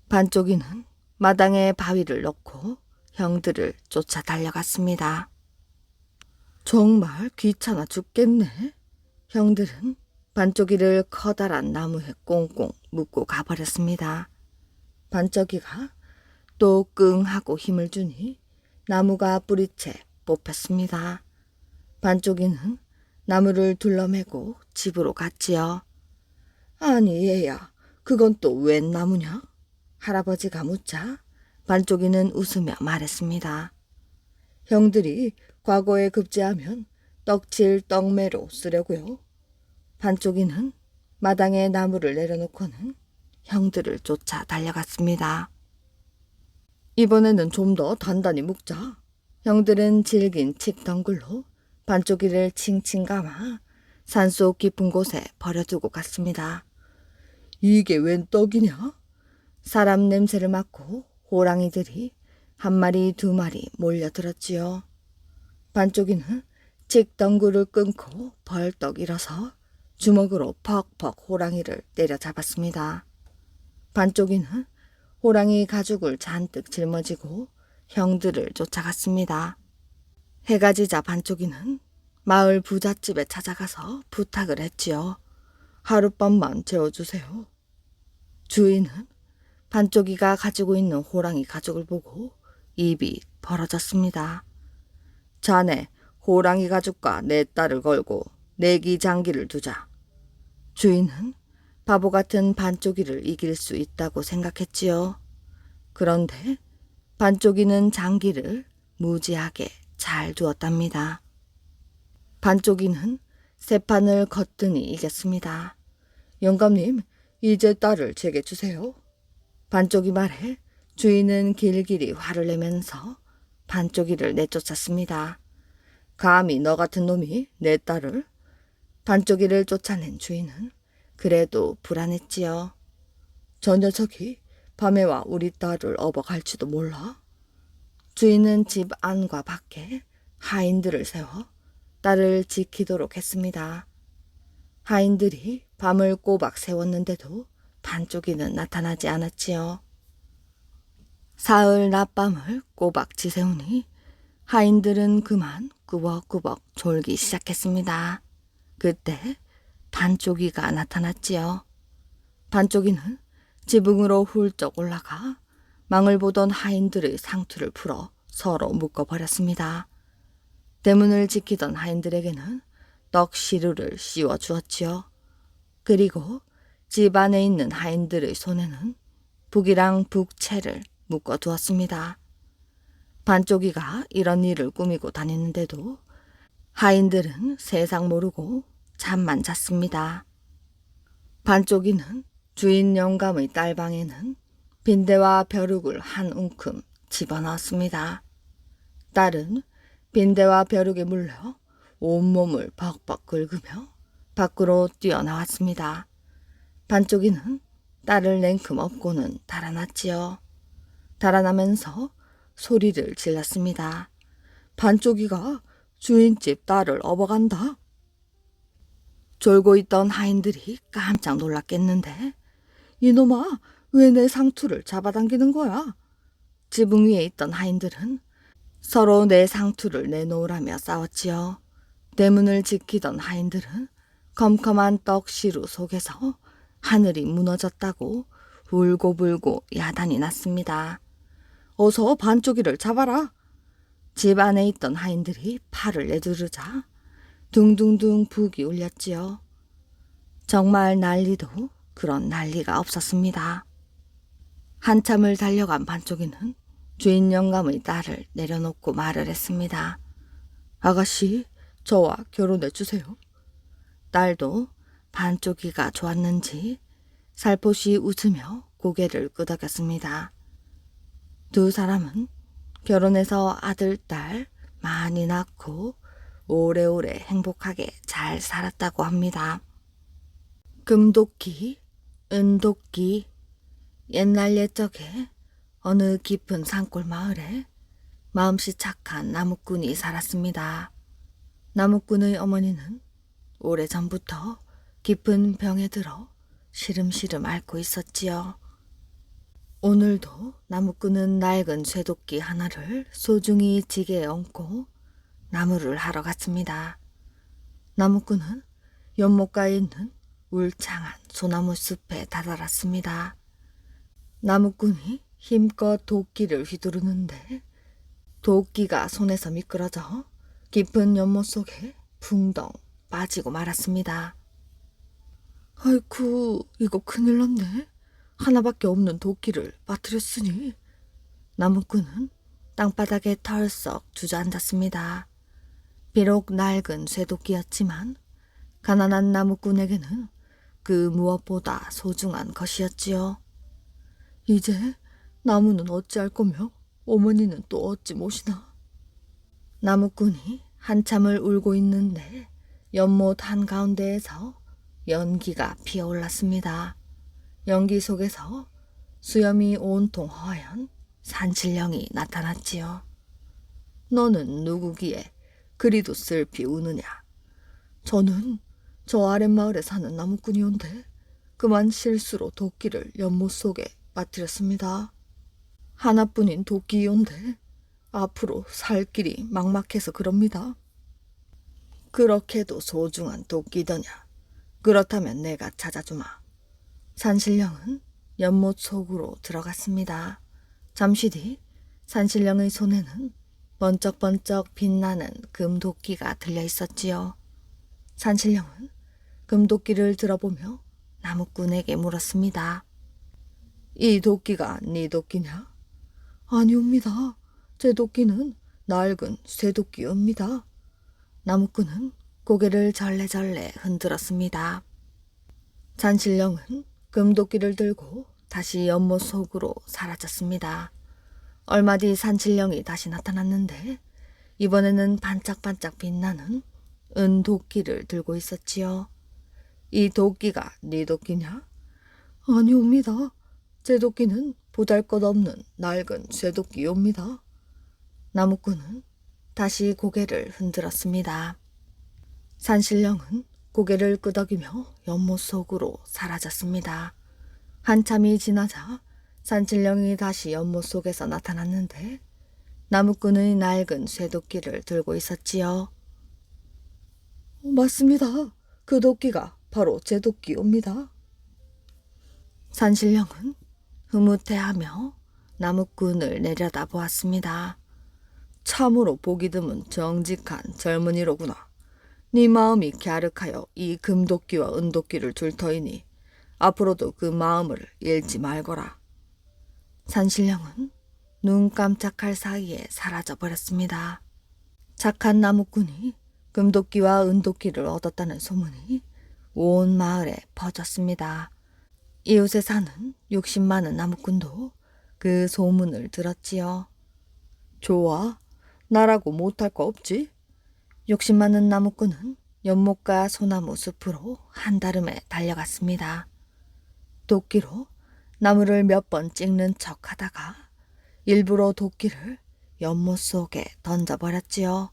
[SPEAKER 1] 반쪽이는 마당에 바위를 넣고 형들을 쫓아 달려갔습니다. 정말 귀찮아 죽겠네. 형들은 반쪽이를 커다란 나무에 꽁꽁 묶고 가버렸습니다. 반쪽이가 또 끙 하고 힘을 주니 나무가 뿌리채 뽑혔습니다. 반쪽이는 나무를 둘러매고 집으로 갔지요. 아니 얘야, 그건 또 웬 나무냐? 할아버지가 묻자 반쪽이는 웃으며 말했습니다. 형들이 과거에 급제하면 떡칠 떡매로 쓰려고요. 반쪽이는 마당에 나무를 내려놓고는 형들을 쫓아 달려갔습니다. 이번에는 좀 더 단단히 묶자. 형들은 질긴 칡덩굴로 반쪽이를 칭칭 감아 산속 깊은 곳에 버려두고 갔습니다. 이게 웬 떡이냐? 사람 냄새를 맡고 호랑이들이 1마리 2마리 몰려들었지요. 반쪽이는 직덩굴을 끊고 벌떡 일어서 주먹으로 퍽퍽 호랑이를 때려잡았습니다. 반쪽이는 호랑이 가죽을 잔뜩 짊어지고 형들을 쫓아갔습니다. 해가 지자 반쪽이는 마을 부잣집에 찾아가서 부탁을 했지요. 하룻밤만 재워주세요. 주인은 반쪽이가 가지고 있는 호랑이 가죽을 보고 입이 벌어졌습니다. 자네 호랑이 가죽과 내 딸을 걸고 내기 장기를 두자. 주인은 바보 같은 반쪽이를 이길 수 있다고 생각했지요. 그런데 반쪽이는 장기를 무지하게 잘 두었답니다. 반쪽이는 세 판을 거뜬히 이겼습니다. 영감님, 이제 딸을 제게 주세요. 반쪽이 말해 주인은 길길이 화를 내면서 반쪽이를 내쫓았습니다. 감히 너 같은 놈이 내 딸을? 반쪽이를 쫓아낸 주인은 그래도 불안했지요. 저 녀석이 밤에 와 우리 딸을 업어갈지도 몰라. 주인은 집 안과 밖에 하인들을 세워 딸을 지키도록 했습니다. 하인들이 밤을 꼬박 세웠는데도 반쪽이는 나타나지 않았지요. 사흘 낮밤을 꼬박 지새우니 하인들은 그만 꾸벅꾸벅 졸기 시작했습니다. 그때 반쪽이가 나타났지요. 반쪽이는 지붕으로 훌쩍 올라가 망을 보던 하인들의 상투를 풀어 서로 묶어버렸습니다. 대문을 지키던 하인들에게는 떡시루를 씌워주었지요. 그리고 집 안에 있는 하인들의 손에는 북이랑 북채를 묶어두었습니다. 반쪽이가 이런 일을 꾸미고 다니는데도 하인들은 세상 모르고 잠만 잤습니다. 반쪽이는 주인 영감의 딸방에는 빈대와 벼룩을 한 움큼 집어넣었습니다. 딸은 빈대와 벼룩에 물려 온몸을 벅벅 긁으며 밖으로 뛰어나왔습니다. 반쪽이는 딸을 냉큼 업고는 달아났지요. 달아나면서 소리를 질렀습니다. 반쪽이가 주인집 딸을 업어간다. 졸고 있던 하인들이 깜짝 놀랐겠는데 이놈아, 왜 내 상투를 잡아당기는 거야? 지붕 위에 있던 하인들은 서로 내 상투를 내놓으라며 싸웠지요. 대문을 지키던 하인들은 컴컴한 떡시루 속에서 하늘이 무너졌다고 울고불고 야단이 났습니다. 어서 반쪽이를 잡아라. 집 안에 있던 하인들이 팔을 내두르자 둥둥둥 북이 울렸지요. 정말 난리도 그런 난리가 없었습니다. 한참을 달려간 반쪽이는 주인 영감의 딸을 내려놓고 말을 했습니다. 아가씨, 저와 결혼해 주세요. 딸도 반쪽이가 좋았는지 살포시 웃으며 고개를 끄덕였습니다. 두 사람은 결혼해서 아들, 딸 많이 낳고 오래오래 행복하게 잘 살았다고 합니다. 금도끼, 은도끼. 옛날 옛적에 어느 깊은 산골 마을에 마음씨 착한 나무꾼이 살았습니다. 나무꾼의 어머니는 오래전부터 깊은 병에 들어 시름시름 앓고 있었지요. 오늘도 나무꾼은 낡은 쇠도끼 하나를 소중히 지게에 얹고 나무를 하러 갔습니다. 나무꾼은 연못가에 있는 울창한 소나무 숲에 다다랐습니다. 나무꾼이 힘껏 도끼를 휘두르는데 도끼가 손에서 미끄러져 깊은 연못 속에 붕덩 빠지고 말았습니다. 아이쿠, 이거 큰일 났네. 하나밖에 없는 도끼를 빠뜨렸으니. 나무꾼은 땅바닥에 털썩 주저앉았습니다. 비록 낡은 쇠도끼였지만 가난한 나무꾼에게는 그 무엇보다 소중한 것이었지요. 이제 나무는 어찌할 거며 어머니는 또 어찌 모시나. 나무꾼이 한참을 울고 있는데 연못 한가운데에서 연기가 피어올랐습니다. 연기 속에서 수염이 온통 허연 산신령이 나타났지요. 너는 누구기에 그리도 슬피 우느냐. 저는 저 아랫마을에 사는 나무꾼이온데 그만 실수로 도끼를 연못 속에 빠뜨렸습니다. 하나뿐인 도끼이온데 앞으로 살 길이 막막해서 그럽니다. 그렇게도 소중한 도끼더냐. 그렇다면 내가 찾아주마. 산신령은 연못 속으로 들어갔습니다. 잠시 뒤 산신령의 손에는 번쩍번쩍 빛나는 금도끼가 들려 있었지요. 산신령은 금도끼를 들어보며 나무꾼에게 물었습니다. 이 도끼가 네 도끼냐? 아니옵니다. 제 도끼는 낡은 쇠도끼입니다. 나무꾼은 고개를 절레절레 흔들었습니다. 산신령은 금도끼를 들고 다시 연못 속으로 사라졌습니다. 얼마 뒤 산신령이 다시 나타났는데 이번에는 반짝반짝 빛나는 은도끼를 들고 있었지요. 이 도끼가 네 도끼냐? 아니옵니다. 제 도끼는 보잘것없는 낡은 쇠도끼옵니다. 나무꾼은 다시 고개를 흔들었습니다. 산신령은 고개를 끄덕이며 연못 속으로 사라졌습니다. 한참이 지나자 산신령이 다시 연못 속에서 나타났는데 나무꾼의 낡은 쇠도끼를 들고 있었지요. 맞습니다. 그 도끼가 바로 제 도끼옵니다. 산신령은 흐뭇해하며 나무꾼을 내려다보았습니다. 참으로 보기 드문 정직한 젊은이로구나. 네 마음이 갸륵하여 이 금도끼와 은도끼를 줄 터이니 앞으로도 그 마음을 잃지 말거라. 산신령은 눈 깜짝할 사이에 사라져버렸습니다. 착한 나무꾼이 금도끼와 은도끼를 얻었다는 소문이 온 마을에 퍼졌습니다. 이웃에 사는 욕심 많은 나무꾼도 그 소문을 들었지요. 좋아, 나라고 못할 거 없지? 욕심 많은 나무꾼은 연못과 소나무 숲으로 한다름에 달려갔습니다. 도끼로 나무를 몇 번 찍는 척 하다가 일부러 도끼를 연못 속에 던져버렸지요.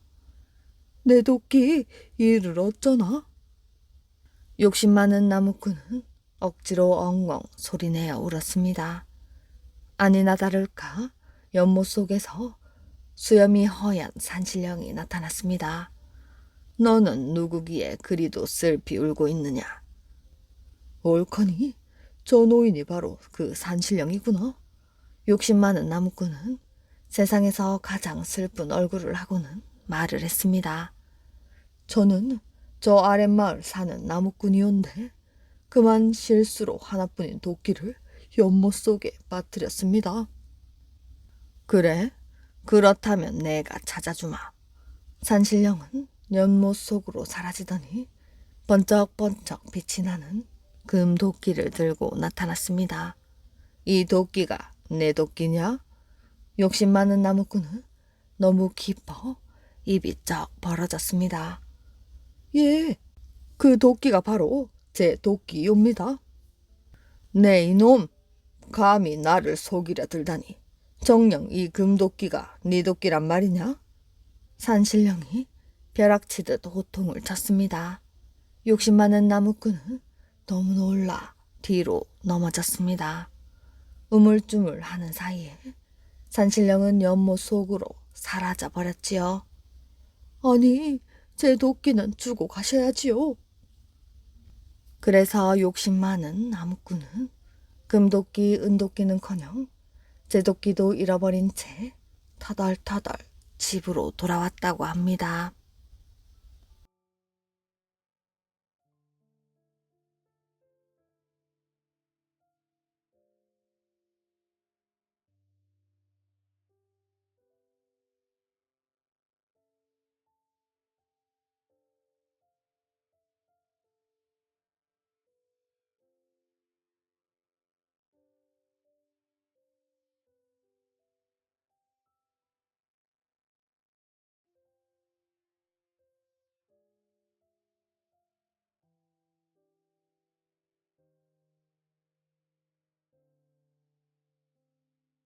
[SPEAKER 1] 내 도끼 이를 어쩌나? 욕심 많은 나무꾼은 억지로 엉엉 소리내어 울었습니다. 아니나 다를까 연못 속에서 수염이 허연 산신령이 나타났습니다. 너는 누구기에 그리도 슬피 울고 있느냐? 옳거니 저 노인이 바로 그 산신령이구나. 욕심 많은 나무꾼은 세상에서 가장 슬픈 얼굴을 하고는 말을 했습니다. 저는 저 아랫마을 사는 나무꾼이온데 그만 실수로 하나뿐인 도끼를 연못 속에 빠뜨렸습니다. 그래? 그렇다면 내가 찾아주마. 산신령은 연못 속으로 사라지더니 번쩍번쩍 빛이 나는 금도끼를 들고 나타났습니다. 이 도끼가 내 도끼냐? 욕심 많은 나무꾼은 너무 깊어 입이 쩍 벌어졌습니다. 예, 그 도끼가 바로 제 도끼입니다. 네 이놈, 감히 나를 속이려 들다니. 정녕 이 금도끼가 네 도끼란 말이냐? 산신령이 벼락치듯 호통을 쳤습니다. 욕심 많은 나무꾼은 너무 놀라 뒤로 넘어졌습니다. 우물쭈물하는 사이에 산신령은 연못 속으로 사라져 버렸지요. 아니, 제 도끼는 주고 가셔야지요. 그래서 욕심 많은 나무꾼은 금도끼, 은도끼는커녕 제 도끼도 잃어버린 채 터덜터덜 집으로 돌아왔다고 합니다.